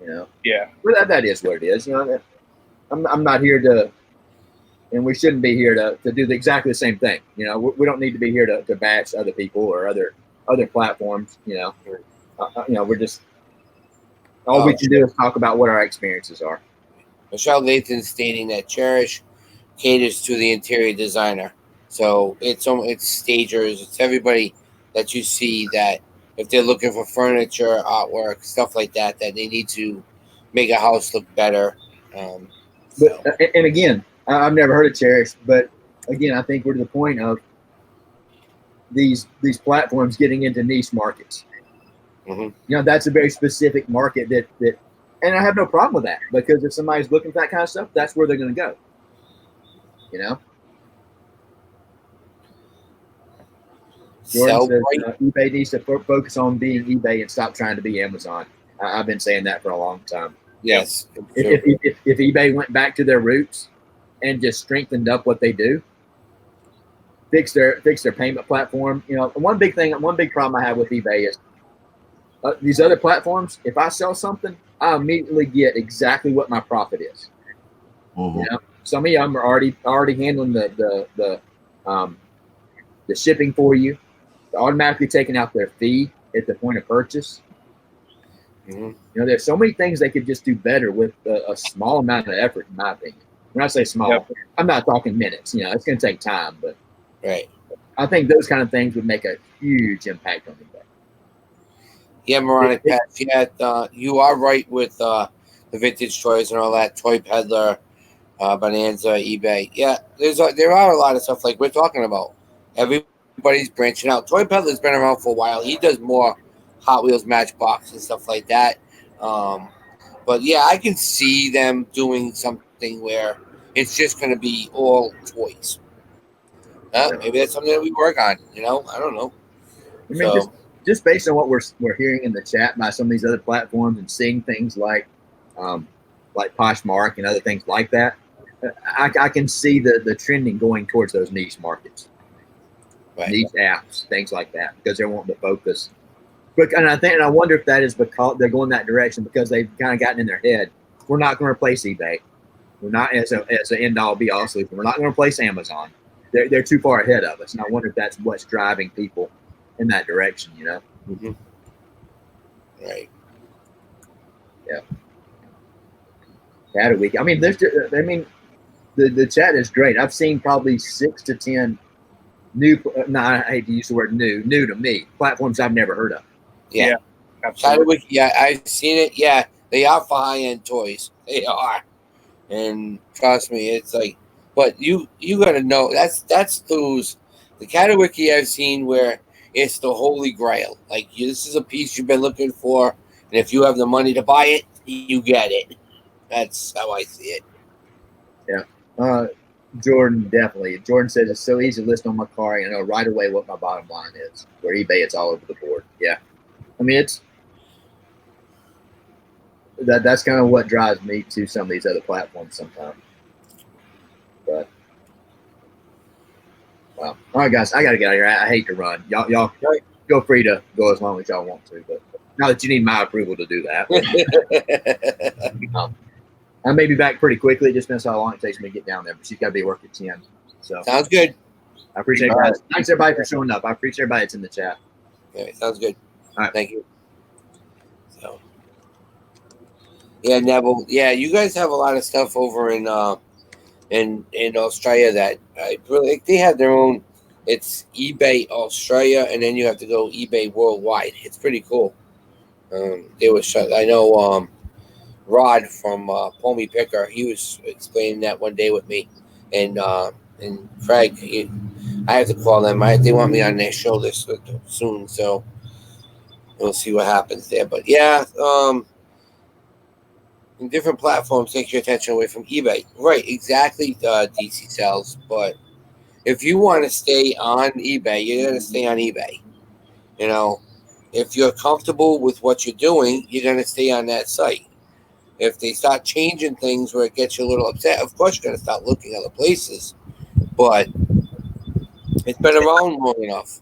You know. Yeah. But that is what it is. You know, I'm not here to, and we shouldn't be here to do exactly the same thing. You know, we don't need to be here to bash other people or other platforms. You know, we're just all we can do is talk about what our experiences are. Michelle Lathan stating that Cherish caters to the interior designer, so it's stagers, it's everybody that you see that if they're looking for furniture, artwork, stuff like that, that they need to make a house look better. But and again, I've never heard of Cherish, but again, I think we're to the point of these platforms getting into niche markets. Mm-hmm. You know, that's a very specific market that, and I have no problem with that, because if somebody's looking for that kind of stuff, that's where they're going to go. You know, Jordan says eBay needs to focus on being eBay and stop trying to be Amazon. I've been saying that for a long time. Yes. If eBay went back to their roots and just strengthened up what they do, fix their payment platform. You know, one big problem I have with eBay is these other platforms. If I sell something, I immediately get exactly what my profit is. Mm-hmm. You know, some of them are already handling the shipping for you. They're automatically taking out their fee at the point of purchase. Mm-hmm. You know, there's so many things they could just do better with a small amount of effort, in my opinion. When I say small, I'm not talking minutes. You know, it's going to take time, but right. I think those kind of things would make a huge impact on eBay. Yeah, Moronic Patch. Yeah, you are right with the vintage toys and all that. Toy Peddler, Bonanza, eBay. Yeah, there are a lot of stuff like we're talking about. Everybody's branching out. Toy Peddler's been around for a while. He does more Hot Wheels, Matchbox, and stuff like that. But yeah, I can see them doing something where it's just going to be all toys. Maybe that's something that we work on. You know, I don't know. I mean, just based on what we're hearing in the chat by some of these other platforms and seeing things like Poshmark and other things like that, I can see the trending going towards those niche markets, right. Niche apps, things like that, because they're wanting to focus. But and I wonder if that is because they're going that direction because they've kind of gotten in their head, we're not going to replace eBay, we're not as an end all be all solution, we're not going to replace Amazon. They're too far ahead of us, and I wonder if that's what's driving people in that direction, you know. Mm-hmm. Right. Yeah. Chat a week. I mean, the chat is great. I've seen probably 6 to 10 new. No, I hate to use the word new to me platforms I've never heard of. Yeah. Absolutely. Yeah, I've seen it. Yeah, they are for high end toys. They are, and trust me, it's like. But you got to know that's those the Catawiki I've seen where it's the holy grail. Like this is a piece you've been looking for, and if you have the money to buy it, you get it. That's how I see it. Yeah, Jordan definitely. Jordan says it's so easy to list on my car. I know right away what my bottom line is. Where eBay, it's all over the board. Yeah, I mean that's kind of what drives me to some of these other platforms sometimes. But wow. All right, guys, I got to get out of here. I hate to run. Y'all feel free to go as long as y'all want to, but not that you need my approval to do that. I may be back pretty quickly. It just depends how long it takes me to get down there, but she's got to be at work at 10. So sounds good. I appreciate it, guys. Thanks everybody for showing up. I appreciate everybody that's in the chat. Okay, sounds good. All right, thank you. So, yeah, Neville. Yeah, you guys have a lot of stuff over in Australia that I really they have their own. It's eBay Australia, and then you have to go eBay worldwide. It's pretty cool. They were shut. I know Rod from Pomey Picker. He was explaining that one day with me, and Craig. I have to call them. They want me on their show this soon, so we'll see what happens there. But yeah, different platforms take your attention away from eBay. Right, exactly. DC sells, but if you want to stay on eBay, you're going to stay on eBay. You know, if you're comfortable with what you're doing, you're going to stay on that site. if they start changing things where it gets you a little upset, of course you're gonna start looking other places. But it's been around long enough.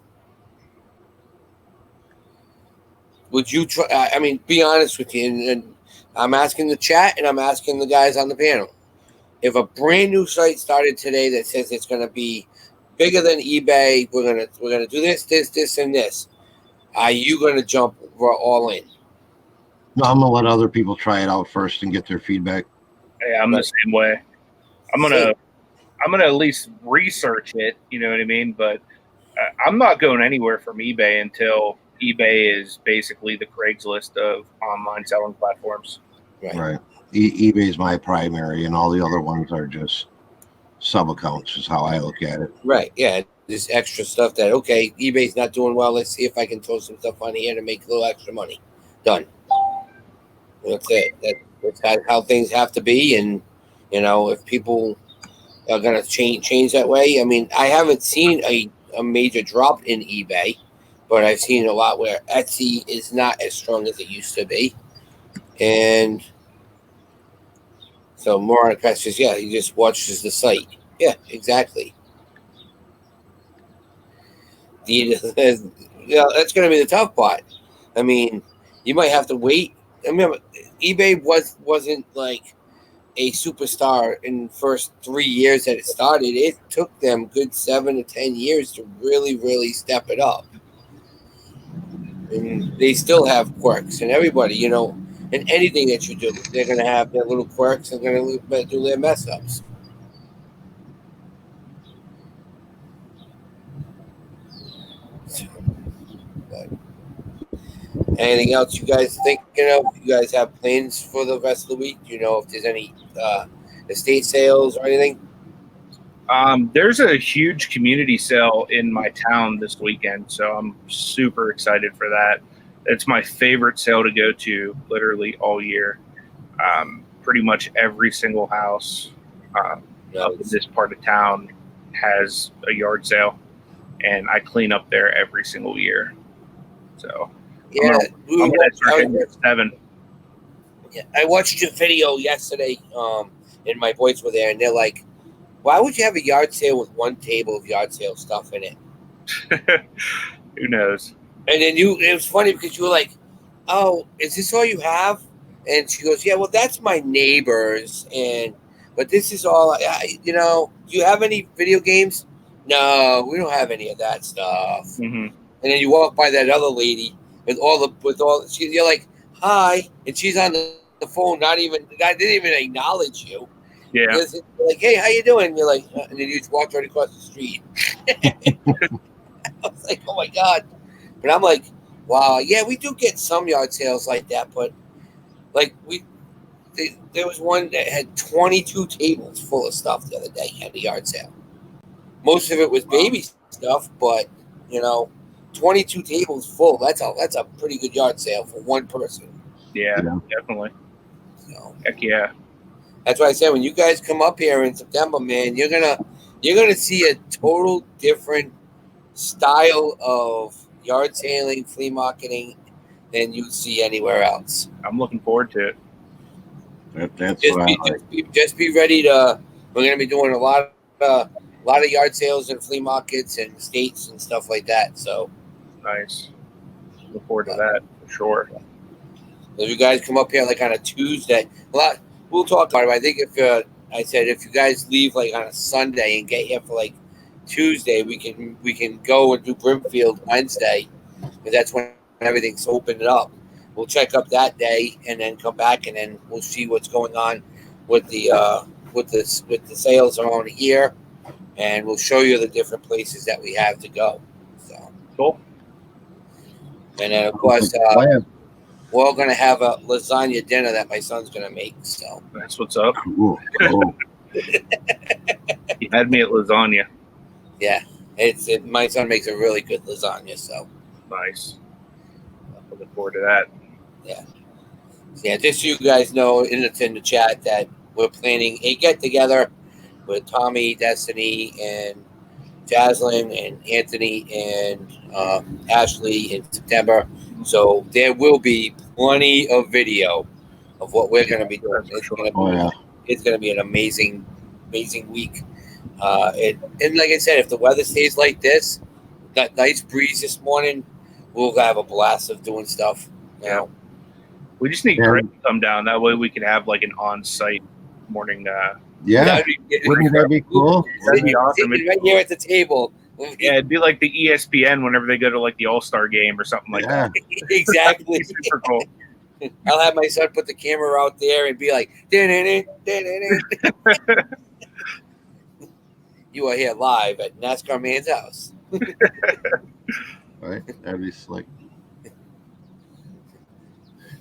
Would you try? I mean, be honest with you, and I'm asking the chat, and I'm asking the guys on the panel. If a brand new site started today that says it's going to be bigger than eBay, we're gonna do this, and this. Are you going to jump all in? No, I'm gonna let other people try it out first and get their feedback. Yeah, I'm the same way. I'm gonna at least research it. You know what I mean? But I'm not going anywhere from eBay until eBay is basically the Craigslist of online selling platforms. Right. eBay is my primary, and all the other ones are just sub accounts. Is how I look at it. Right. Yeah. This extra stuff that okay, eBay's not doing well. Let's see if I can throw some stuff on here to make a little extra money. Done. That's it. That's how things have to be, and if people are gonna change that way. I mean, I haven't seen a major drop in eBay, but I've seen a lot where Etsy is not as strong as it used to be, and so more on the says, yeah, he just watches the site. Yeah, exactly. That's going to be the tough part. I mean, you might have to wait. I mean, eBay wasn't like a superstar in the first 3 years that it started. It took them good 7 to 10 years to really, really step it up. And they still have quirks, and everybody, in anything that you do, they're going to have their little quirks and going to do their mess ups. But anything else you guys thinking of? You guys have plans for the rest of the week? Do you know if there's any estate sales or anything? There's a huge community sale in my town this weekend, so I'm super excited for that. It's my favorite sale to go to literally all year. Pretty much every single house up in this part of town has a yard sale, and I clean up there every single year. So yeah, I'm gonna start hitting at 7. Yeah, I watched your video yesterday, and my boys were there, and they're like, "Why would you have a yard sale with one table of yard sale stuff in it?" Who knows? And then it was funny because you were like, "Oh, is this all you have?" And she goes, "Yeah, well, that's my neighbor's, but this is all. Do you have any video games? No, we don't have any of that stuff." Mm-hmm. And then you walk by that other lady you're like, "Hi," and she's on the phone, I didn't even acknowledge you. Yeah. Like, "Hey, how you doing?" And you're like, and then you just walked right across the street. I was like, "Oh my god!" But I'm like, "Wow, yeah, we do get some yard sales like that, but like there was one that had 22 tables full of stuff the other day at the yard sale. Most of it was baby stuff, but 22 tables full. That's a pretty good yard sale for one person. Yeah. Definitely. So, heck yeah. That's why I said when you guys come up here in September, man, you're gonna see a total different style of yard sailing, flea marketing than you see anywhere else. I'm looking forward to it. That's just be ready to. We're gonna be doing a lot of yard sales and flea markets and estates and stuff like that. So nice. Look forward to that for sure. If you guys come up here like on a Tuesday, we'll talk about it. I think if you guys leave like on a Sunday and get here for like Tuesday, we can go and do Brimfield Wednesday, because that's when everything's opened up. We'll check up that day and then come back, and then we'll see what's going on with the sales around here, and we'll show you the different places that we have to go. So cool. And then of course we're all gonna have a lasagna dinner that my son's gonna make. So that's what's up. Cool. You had me at lasagna. Yeah, my son makes a really good lasagna. So nice. I'm looking forward to that. Yeah, just so you guys know, it's in the chat that we're planning a get together with Tommy, Destiny, and Jaslyn, and Anthony, and Ashley in September. So there will be plenty of video of what we're going to be doing. It's going to be an amazing week. And like I said, if the weather stays like this, that nice breeze this morning, we'll have a blast of doing stuff. You know? We just need Greg to come down. That way we could have like an on-site morning. Wouldn't that be cool? That'd be awesome. Right here at the table. Yeah, it'd be like the ESPN whenever they go to like the All-Star game or something like that. Exactly. Super cool. I'll have my son put the camera out there and be like, you are here live at NASCAR Man's house. Right, that'd be slick.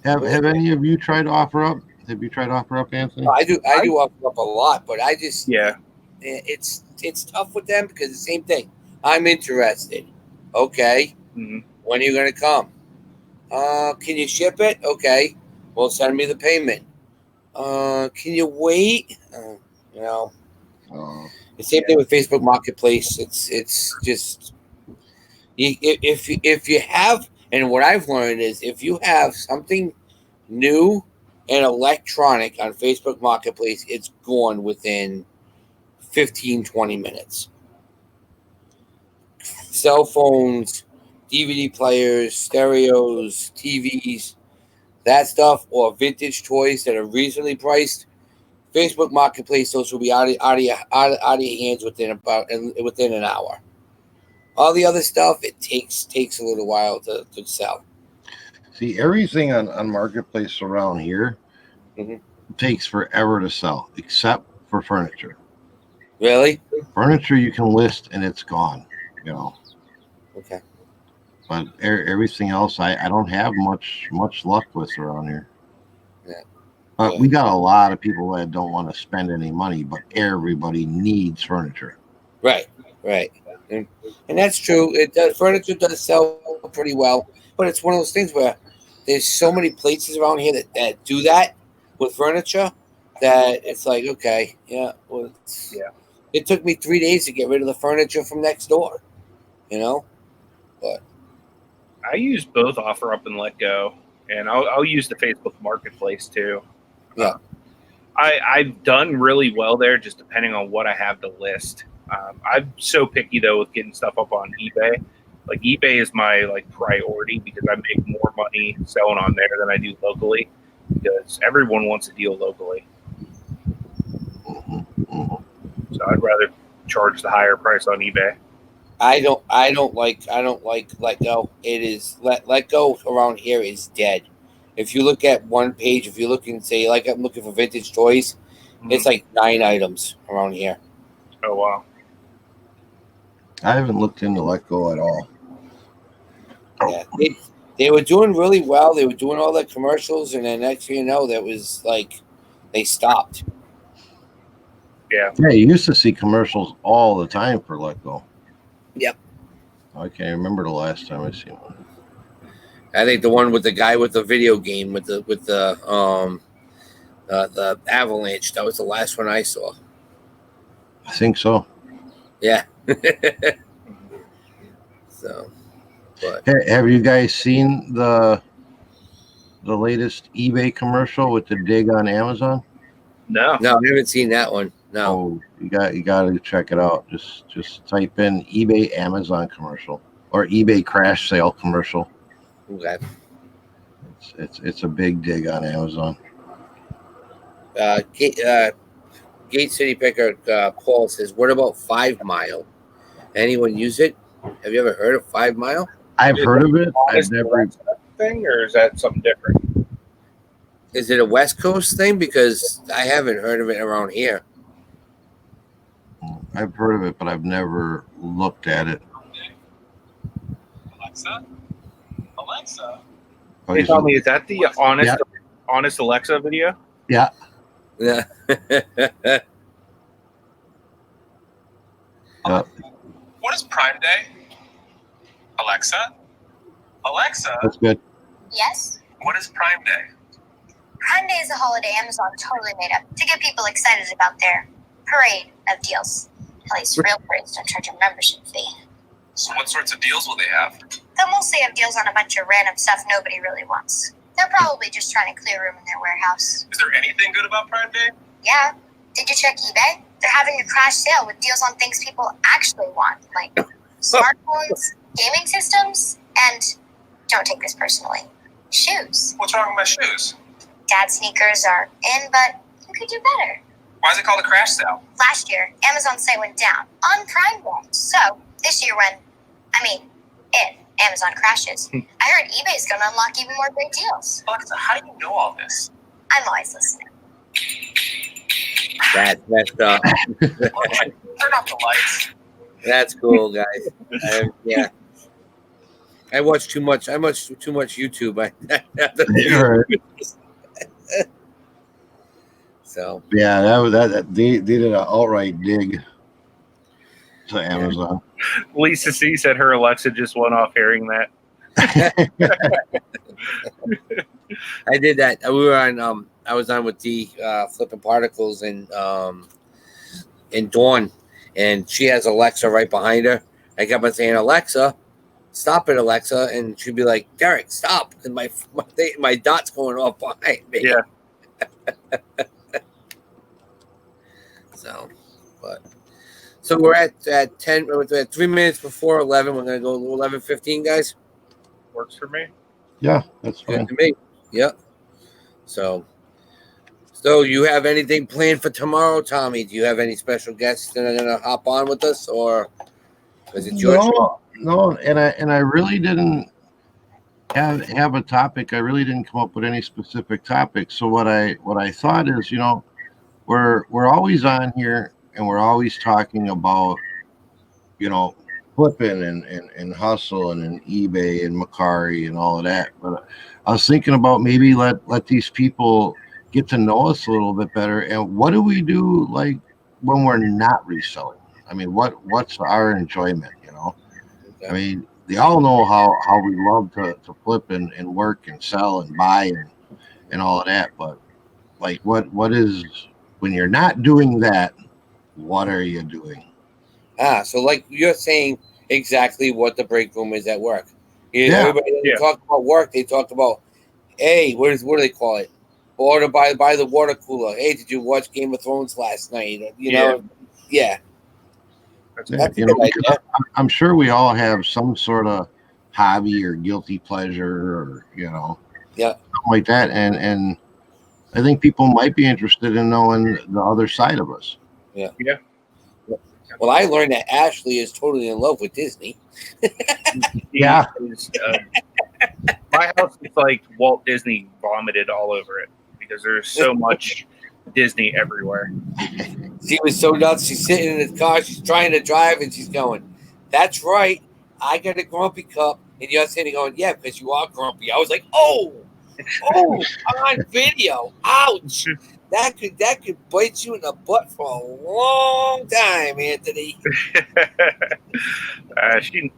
Have any of you tried to offer up? Have you tried to offer up, Anthony? I do offer up a lot, but I just it's tough with them because the same thing. I'm interested. Okay. Mm-hmm. When are you gonna come? Can you ship it? Okay. Well, send me the payment. Can you wait? You know. The same thing with Facebook Marketplace. It's just if you have, and what I've learned is if you have something new and electronic on Facebook Marketplace, it's gone within 15-20 minutes. Cell phones, DVD players, stereos, TVs, that stuff, or vintage toys that are reasonably priced. Facebook Marketplace, those will be out of your hands within an hour. All the other stuff, it takes a little while to sell. See, everything on Marketplace around here takes forever to sell, except for furniture. Really? Furniture you can list and it's gone, you know. Okay. But everything else, I don't have much luck with around here. Yeah. But we got a lot of people that don't want to spend any money, but everybody needs furniture. Right. And that's true. Furniture does sell pretty well, but it's one of those things where there's so many places around here that do that with furniture that it's like, okay, yeah. Well, it took me 3 days to get rid of the furniture from next door, you know. But I use both OfferUp and Let Go, and I'll use the Facebook Marketplace too. Yeah. I've done really well there, just depending on what I have to list. I'm so picky though with getting stuff up on eBay. Like eBay is my priority because I make more money selling on there than I do locally because everyone wants a deal locally. So I'd rather charge the higher price on eBay. I don't like Let Go. It is Let Go around here is dead. If you look at one page, if you look and say I'm looking for vintage toys, it's like 9 items around here. Oh wow. I haven't looked into Let Go at all. Yeah, they were doing really well. They were doing all the commercials, and then next thing you know, that was they stopped. Yeah. Yeah, you used to see commercials all the time for Let Go. Yep. I can't remember the last time I seen one. I think the one with the guy with the video game with the avalanche. That was the last one I saw. I think so. Yeah. So, but Have you guys seen the latest eBay commercial with the dig on Amazon? No, I haven't seen that one. No. Oh, you got to check it out. Just type in eBay Amazon commercial or eBay crash sale commercial. Okay. It's a big dig on Amazon. Gate City Picker Paul says, "What about 5 Mile? Anyone use it? Have you ever heard of 5 Mile? I've heard of it. I've never thing, or is that something different? Is it a West Coast thing? Because I haven't heard of it around here. I've heard of it, but I've never looked at it. Alexa. Hey, tell me, is that the honest Alexa video? Yeah. Yeah. What is Prime Day? Alexa? That's good. Yes? What is Prime Day? Prime Day is a holiday Amazon totally made up to get people excited about their parade of deals. At least real parades don't charge a membership fee. So what sorts of deals will they have? They'll mostly have deals on a bunch of random stuff nobody really wants. They're probably just trying to clear room in their warehouse. Is there anything good about Prime Day? Yeah. Did you check eBay? They're having a crash sale with deals on things people actually want, like smartphones, gaming systems, and, don't take this personally, shoes. What's wrong with my shoes? Dad sneakers are in, but you could do better. Why is it called a crash sale? Last year, Amazon's site went down on Prime Day. So, this year if Amazon crashes, I heard eBay's going to unlock even more great deals. Alexa, how do you know all this? I'm always listening. That's messed up. Turn off the lights. That's cool, guys. Yeah. I watch too much. I watch too much YouTube. So Yeah, that they did an outright dig to Amazon. Lisa C said her Alexa just went off hearing that. I did that. We were on. I was on with D flipping particles and Dawn, and she has Alexa right behind her. I kept on saying, "Alexa, stop it, Alexa," and she'd be like, "Derek, stop!" And my dot's going off behind me. Yeah. So we're at 10. We're at 3 minutes before 11. We're gonna go 11:15, guys. Works for me. Yeah, that's Good fine. to me. Yep. So you have anything planned for tomorrow, Tommy? Do you have any special guests that are gonna hop on with us, or is it your show? No, and I really didn't have a topic. I really didn't come up with any specific topic. So what I thought is, we're always on here and we're always talking about, flipping and hustling and eBay and Macari and all of that. But I was thinking about maybe let these people get to know us a little bit better. And what do we do like when we're not reselling? I mean, what's our enjoyment, Okay. I mean, they all know how we love to flip and work and sell and buy and all of that. But like, what is, when you're not doing that, what are you doing? So like you're saying exactly what the break room is at work. Yeah. Everybody doesn't talk about work. They talk about, hey, what do they call it? Order by the water cooler. Hey, did you watch Game of Thrones last night? Yeah. That's That's a You good know, idea. I'm sure we all have some sort of hobby or guilty pleasure or, something like that. And I think people might be interested in knowing the other side of us. Yeah. Well, I learned that Ashley is totally in love with Disney. Yeah. My house is like Walt Disney vomited all over it because there's so much Disney everywhere. She was so nuts. She's sitting in the car. She's trying to drive, and she's going, "That's right. I got a grumpy cup." And you're sitting going, "Yeah, because you are grumpy." I was like, "Oh, on video. Ouch. That could bite you in the butt for a long time, Anthony."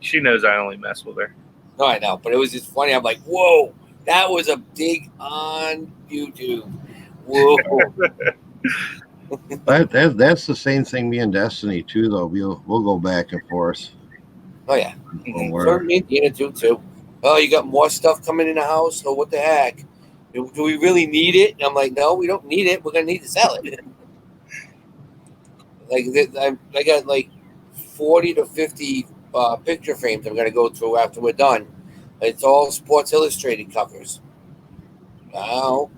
She knows I only mess with her. No, I know, but it was just funny. I'm like, "Whoa, that was a big on YouTube." Whoa. That's the same thing me and Destiny too, though. We'll go back and forth. Oh yeah. When So we're, me and Dina do too. Oh, you got more stuff coming in the house? Oh, what the heck? Do we really need it? And I'm like, no, we don't need it. We're gonna need to sell it. I got like 40 to 50 picture frames I'm gonna go through after we're done. It's all Sports Illustrated covers. Now,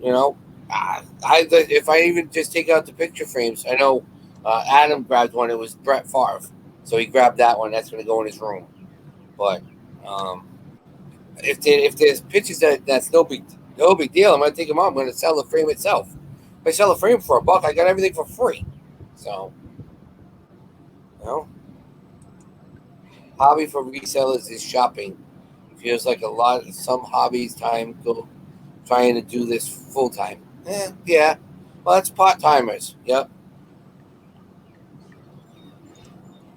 if I even just take out the picture frames, I know Adam grabbed one. It was Brett Favre, so he grabbed that one. That's gonna go in his room. But if there's pictures that's no big deal, I'm gonna take them out. I'm gonna sell the frame itself. If I sell a frame for $1, I got everything for free. So, hobby for resellers is shopping. It feels like some hobbies time go trying to do this full time. Yeah. Well, that's part timers. Yep.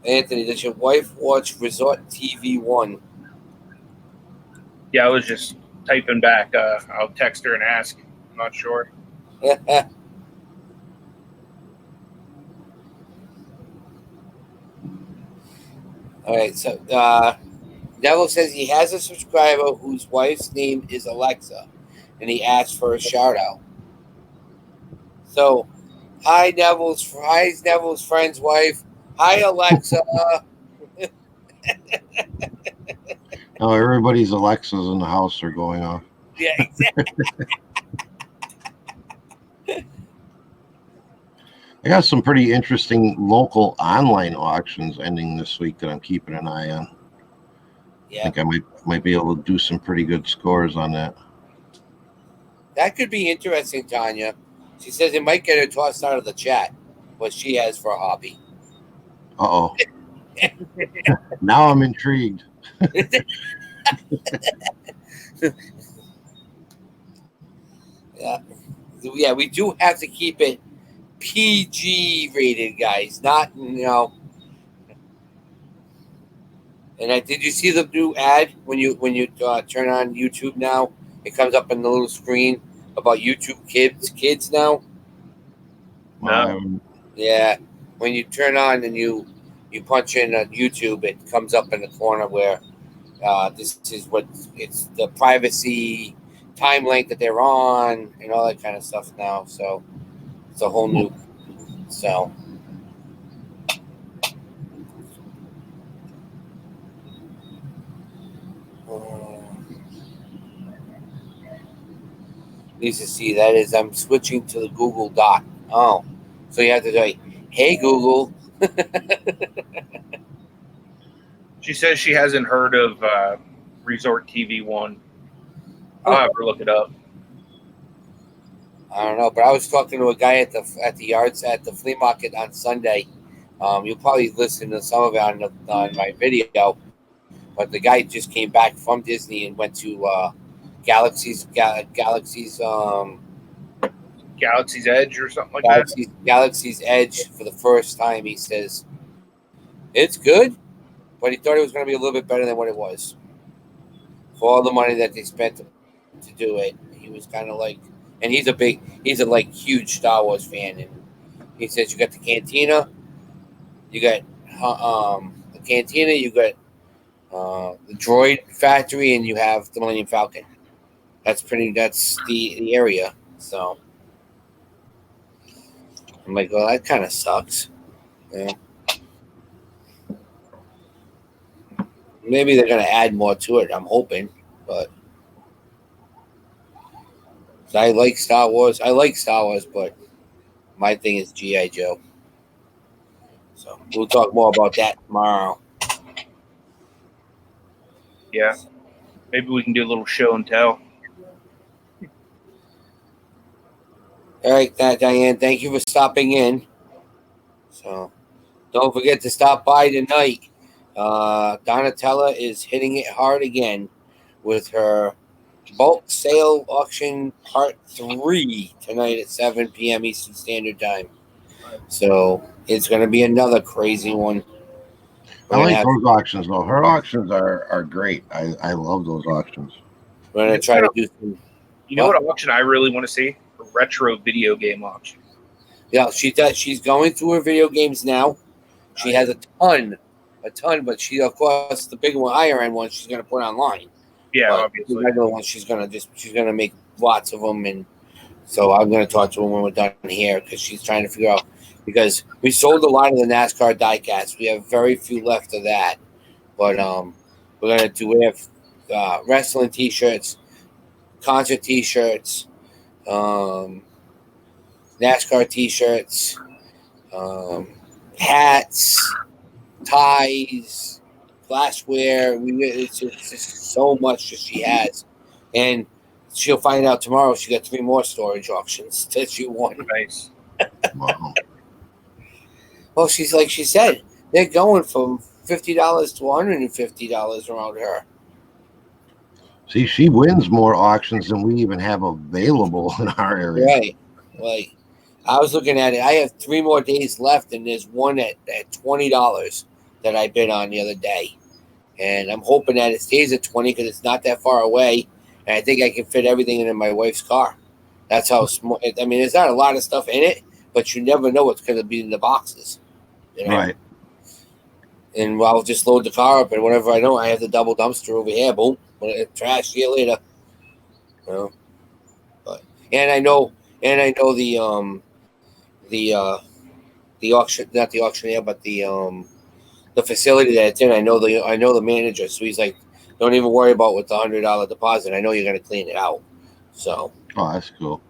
Anthony, does your wife watch Resort TV 1? Yeah, I was just typing back. I'll text her and ask. I'm not sure. All right. So, Neville says he has a subscriber whose wife's name is Alexa, and he asked for a shout out. So, hi Neville's friend's wife. Hi Alexa. Oh, everybody's Alexas in the house are going off. Yeah, exactly. I got some pretty interesting local online auctions ending this week that I'm keeping an eye on. I Yeah, think I might be able to do some pretty good scores on that. that could be interesting, Tanya. She says it might get her tossed out of the chat. What she has for a hobby. Uh-oh. Now I'm intrigued. Yeah, we do have to keep it PG rated, guys. Not, you know. And did you see the new ad when you turn on YouTube now? It comes up in the little screen about YouTube kids now. No. Yeah, when you turn on and you punch in YouTube, it comes up in the corner where this is what it's the privacy time length that they're on and all that kind of stuff now. So it's a whole new. So needs to see that is I'm switching to the Google Doc. Oh, so you have to say, "Hey Google." She says she hasn't heard of Resort TV One. I'll have her look it up. I don't know, but I was talking to a guy at the yards at the flea market on Sunday. You'll probably listen to some of it on my video, but the guy just came back from Disney and went to Galaxy's Edge or something like that. Galaxy's Edge for the first time. He says it's good, but he thought it was going to be a little bit better than what it was for all the money that they spent to do it. He was kind of like, and he's a like huge Star Wars fan, and he says you got the cantina, you got the cantina, you got the droid factory, and you have the Millennium Falcon. That's the area. So I'm like, well, that kind of sucks. Yeah. Maybe they're gonna add more to it. I'm hoping, but I like Star Wars. But my thing is G.I. Joe. So we'll talk more about that tomorrow. Yeah. Maybe we can do a little show and tell. All right, Diane, thank you for stopping in. So don't forget to stop by tonight. Donatella is hitting it hard again with her bulk sale auction part 3 tonight at 7 p.m. Eastern Standard Time. So it's going to be another crazy one. I like those auctions, though. Her auctions are great. I love those auctions. We're going to try to do some. You know what auction I really want to see? A retro video game auction. Yeah, she's going through her video games now. She has a ton, but she, of course, the big one, higher end one, she's going to put online. Yeah, but obviously. The regular one, she's going to make lots of them, and so I'm going to talk to her when we're done here because she's trying to figure out, because we sold a lot of the NASCAR diecast. We have very few left of that, but we have wrestling T-shirts, concert T-shirts, NASCAR T-shirts, hats, ties, glassware. It's just so much that she has, and she'll find out tomorrow. She got 3 more storage auctions that she won. Nice. Wow. Well, she's like she said, they're going from $50 to $150 around her. See, she wins more auctions than we even have available in our area. Right. Like, I was looking at it. I have 3 more days left, and there's one at $20 that I bid on the other day. And I'm hoping that it stays at 20 because it's not that far away. And I think I can fit everything in my wife's car. That's how small. I mean, there's not a lot of stuff in it, but you never know what's going to be in the boxes. You know? Right. And I'll just load the car up, and whenever I know, I have the double dumpster over here. Boom. Trash. See you later. You know? And I know the auction, not the auctioneer, but the facility that it's in. I know the manager, so he's like, don't even worry about with the $100 deposit. I know you're gonna clean it out. So that's cool.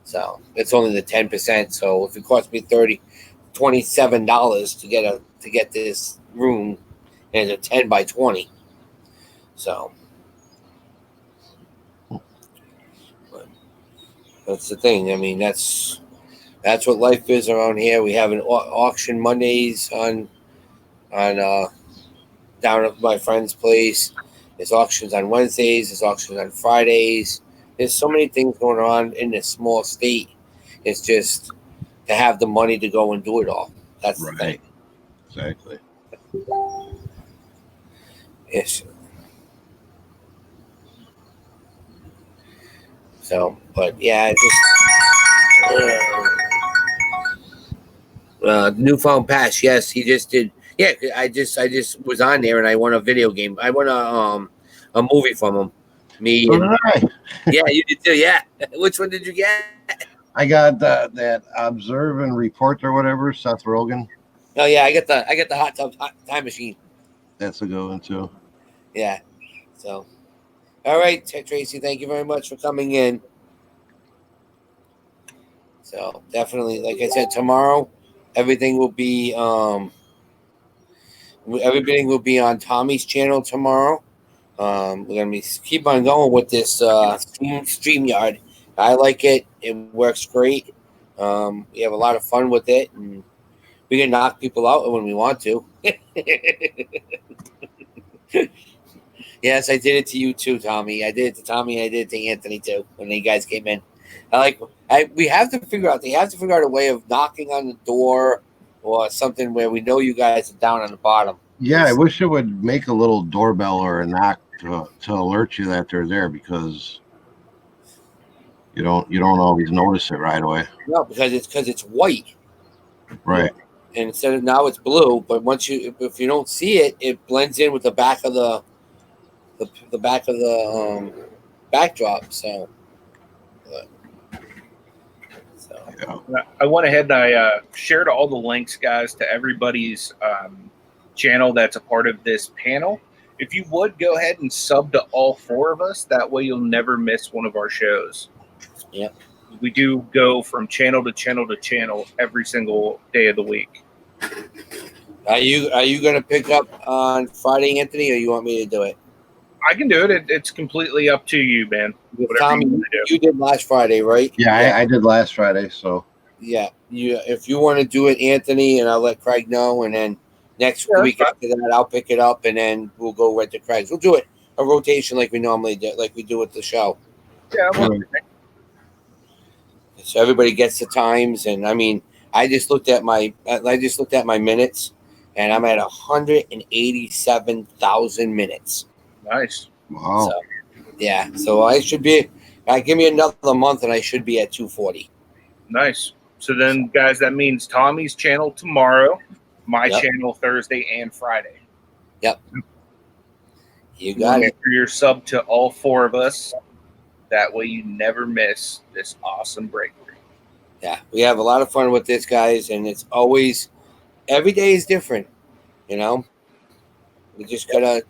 So it's only the 10%. So if it cost me $27 to get this room, and it's a 10 by 20. So but that's the thing. I mean, that's what life is around here. We have an auction Mondays on down at my friend's place. There's auctions on Wednesdays. There's auctions on Fridays. There's so many things going on in this small state. It's just to have the money to go and do it all. That's the thing. Exactly. Yes. So, but yeah, just Newfound Pass. Yes, he just did. Yeah, I just was on there and I won a video game. I won a movie from him. Me and yeah, you did too. Yeah, which one did you get? I got that Observe and Report or whatever, Seth Rogen. Oh yeah, I got the hot time machine. That's a good one too. Yeah. So, all right, Tracy, thank you very much for coming in. So definitely, like I said, tomorrow everything will be on Tommy's channel tomorrow. We're gonna keep on going with this StreamYard. I like it. It works great. We have a lot of fun with it, and we can knock people out when we want to. Yes, I did it to you too, Tommy. I did it to Tommy. I did it to Anthony too when you guys came in. We have to figure out. They have to figure out a way of knocking on the door or something where we know you guys are down on the bottom. Yeah, I wish it would make a little doorbell or a knock to alert you that they're there, because you don't always notice it right away. No, because it's white. Right. And instead of now it's blue, but if you don't see it, it blends in with the back of the backdrop. So Yeah. I went ahead and I shared all the links, guys, to everybody's channel that's a part of this panel. If you would go ahead and sub to all four of us, that way you'll never miss one of our shows. Yep. We do go from channel to channel to channel every single day of the week. Are you going to pick up on Friday, Anthony, or you want me to do it? I can do it. It's completely up to you, man. Tommy, you did last Friday, right? Yeah, I did last Friday. So yeah, if you want to do it, Anthony, and I'll let Craig know, and then next week after that, I'll pick it up, and then we'll go right to Craig's. We'll do it a rotation like we normally do, like we do with the show. Yeah. So everybody gets the times, and I mean, I just looked at my minutes, and I'm at 187,000 minutes. Nice. wow. So, yeah, so I should be. Give me another month, and I should be at 240. Nice. So then, guys, that means Tommy's channel tomorrow, my channel Thursday and Friday. Yep. You got it. Make sure you're sub to all four of us. That way you never miss this awesome breakthrough. Yeah, we have a lot of fun with this, guys, and it's always, every day is different, you know? We just gotta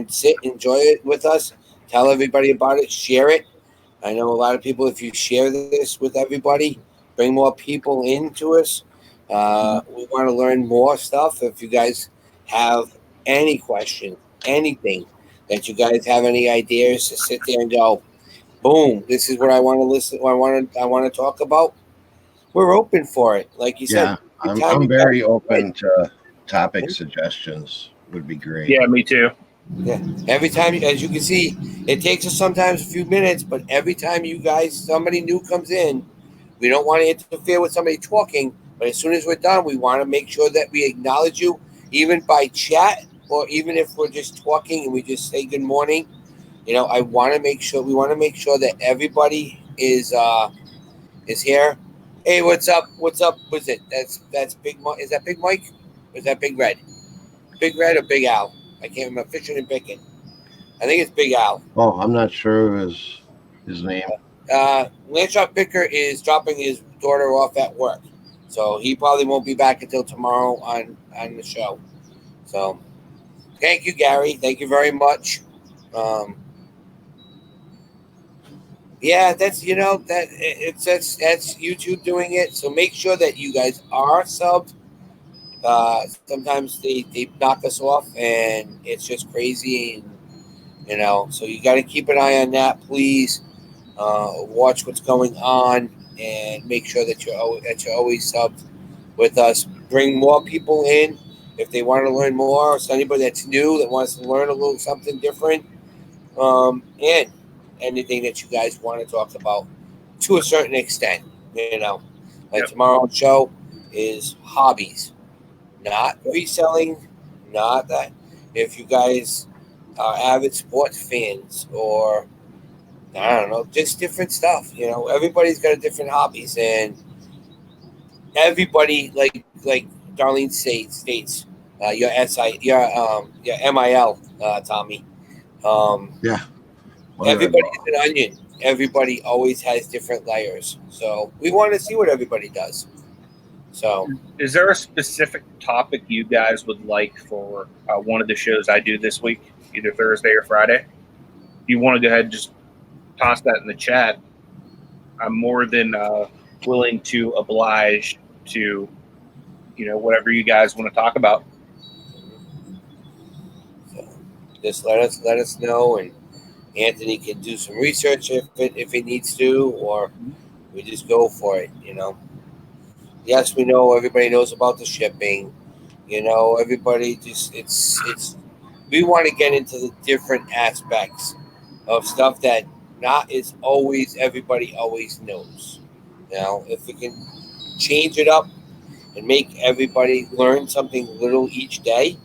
sit, enjoy it with us, tell everybody about it, share it. I know a lot of people, if you share this with everybody, bring more people into us. We want to learn more stuff. If you guys have any questions, anything that you guys have any ideas to sit there and go, boom, this is what I want to listen. I want to talk about. We're open for it, like you said. I'm very open to topic suggestions. Would be great. Yeah, me too. Yeah, every time, as you can see, it takes us sometimes a few minutes, but every time somebody new comes in, we don't want to interfere with somebody talking. But as soon as we're done, we want to make sure that we acknowledge you, even by chat, or even if we're just talking and we just say good morning. You know, we want to make sure that everybody is here. Hey, what's up? What's up? What's it? That's Big Mike. Is that Big Mike? Or is that Big Red? Big Red or Big Al? I can't remember. Fishing and Picking. I think it's Big Al. Oh, I'm not sure of his name. Landshark Picker is dropping his daughter off at work, so he probably won't be back until tomorrow on the show. So, thank you, Gary. Thank you very much. Yeah, that's that's YouTube doing it. So make sure that you guys are subbed. Sometimes they knock us off, and it's just crazy, and so you got to keep an eye on that, please. Watch what's going on, and make sure that you're always subbed with us. Bring more people in if they want to learn more. Or so anybody that's new that wants to learn a little something different, and anything that you guys want to talk about to a certain extent. Like tomorrow's show is hobbies, not reselling, not that. If you guys are avid sports fans, or I don't know, just different stuff. Everybody's got a different hobbies, and everybody like Darlene states, your MIL, Tommy. Yeah. Everybody's an onion. Everybody always has different layers. So we want to see what everybody does. So, is there a specific topic you guys would like for one of the shows I do this week, either Thursday or Friday? If you want to go ahead and just toss that in the chat, I'm more than willing to oblige to, whatever you guys want to talk about. So just let us know, and Anthony can do some research if he needs to, or we just go for it. Yes, we know everybody knows about the shipping. Everybody just it's. We want to get into the different aspects of stuff that not is always everybody always knows. If we can change it up and make everybody learn something little each day,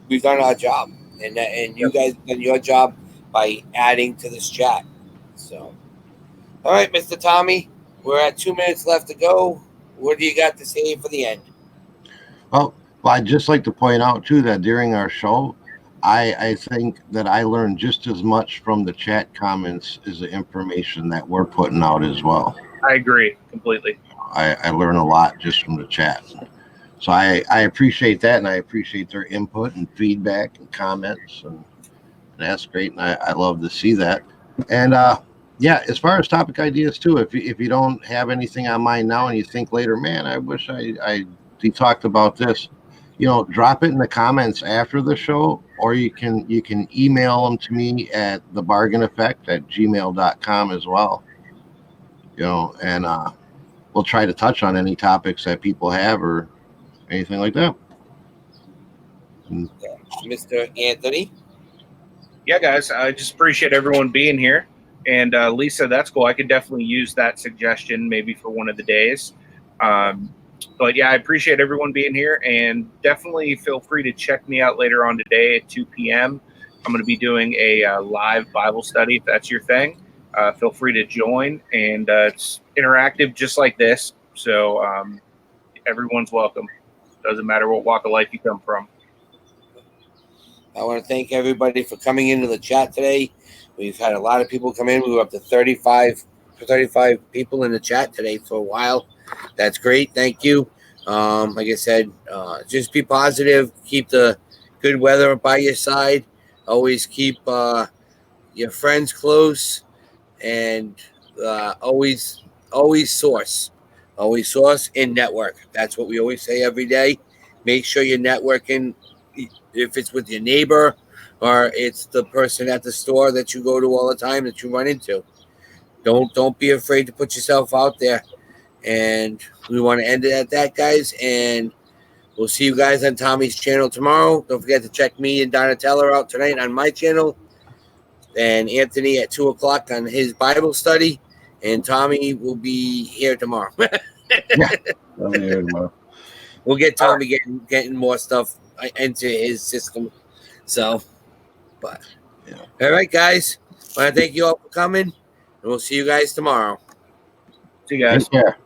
we've done our job, and you guys have done your job by adding to this chat. So, all right, Mr. Tommy, we're at 2 minutes left to go. What do you got to say for the end? Well, I'd just like to point out too that during our show, I think that I learned just as much from the chat comments as the information that we're putting out as well. I agree completely. I learn a lot just from the chat. So I appreciate that, and I appreciate their input and feedback and comments, and that's great, and I love to see that. And yeah, as far as topic ideas too, if you don't have anything on mind now and you think later, man, I wish we talked about this, drop it in the comments after the show, or you can email them to me at thebargaineffect@gmail.com as well. And we'll try to touch on any topics that people have or anything like that. Mr. Anthony? Yeah, guys, I just appreciate everyone being here. And Lisa, that's cool. I could definitely use that suggestion maybe for one of the days. But yeah, I appreciate everyone being here, and definitely feel free to check me out later on today at 2 p.m. I'm going to be doing a live Bible study if that's your thing. Feel free to join, and it's interactive just like this. So everyone's welcome. Doesn't matter what walk of life you come from. I want to thank everybody for coming into the chat today. We've had a lot of people come in. We were up to 35 people in the chat today for a while. That's great. Thank you. Like I said, just be positive. Keep the good weather by your side. Always keep your friends close, and always source. Always source and network. That's what we always say every day. Make sure you're networking, if it's with your neighbor or it's the person at the store that you go to all the time that you run into. Don't be afraid to put yourself out there. And we want to end it at that, guys. And we'll see you guys on Tommy's channel tomorrow. Don't forget to check me and Donatella out tonight on my channel. And Anthony at 2 o'clock on his Bible study. And Tommy will be here tomorrow. Yeah, I'll be here tomorrow. We'll get Tommy getting more stuff into his system. So, but yeah. All right, guys. I want to thank you all for coming, and we'll see you guys tomorrow. See you guys. Take care.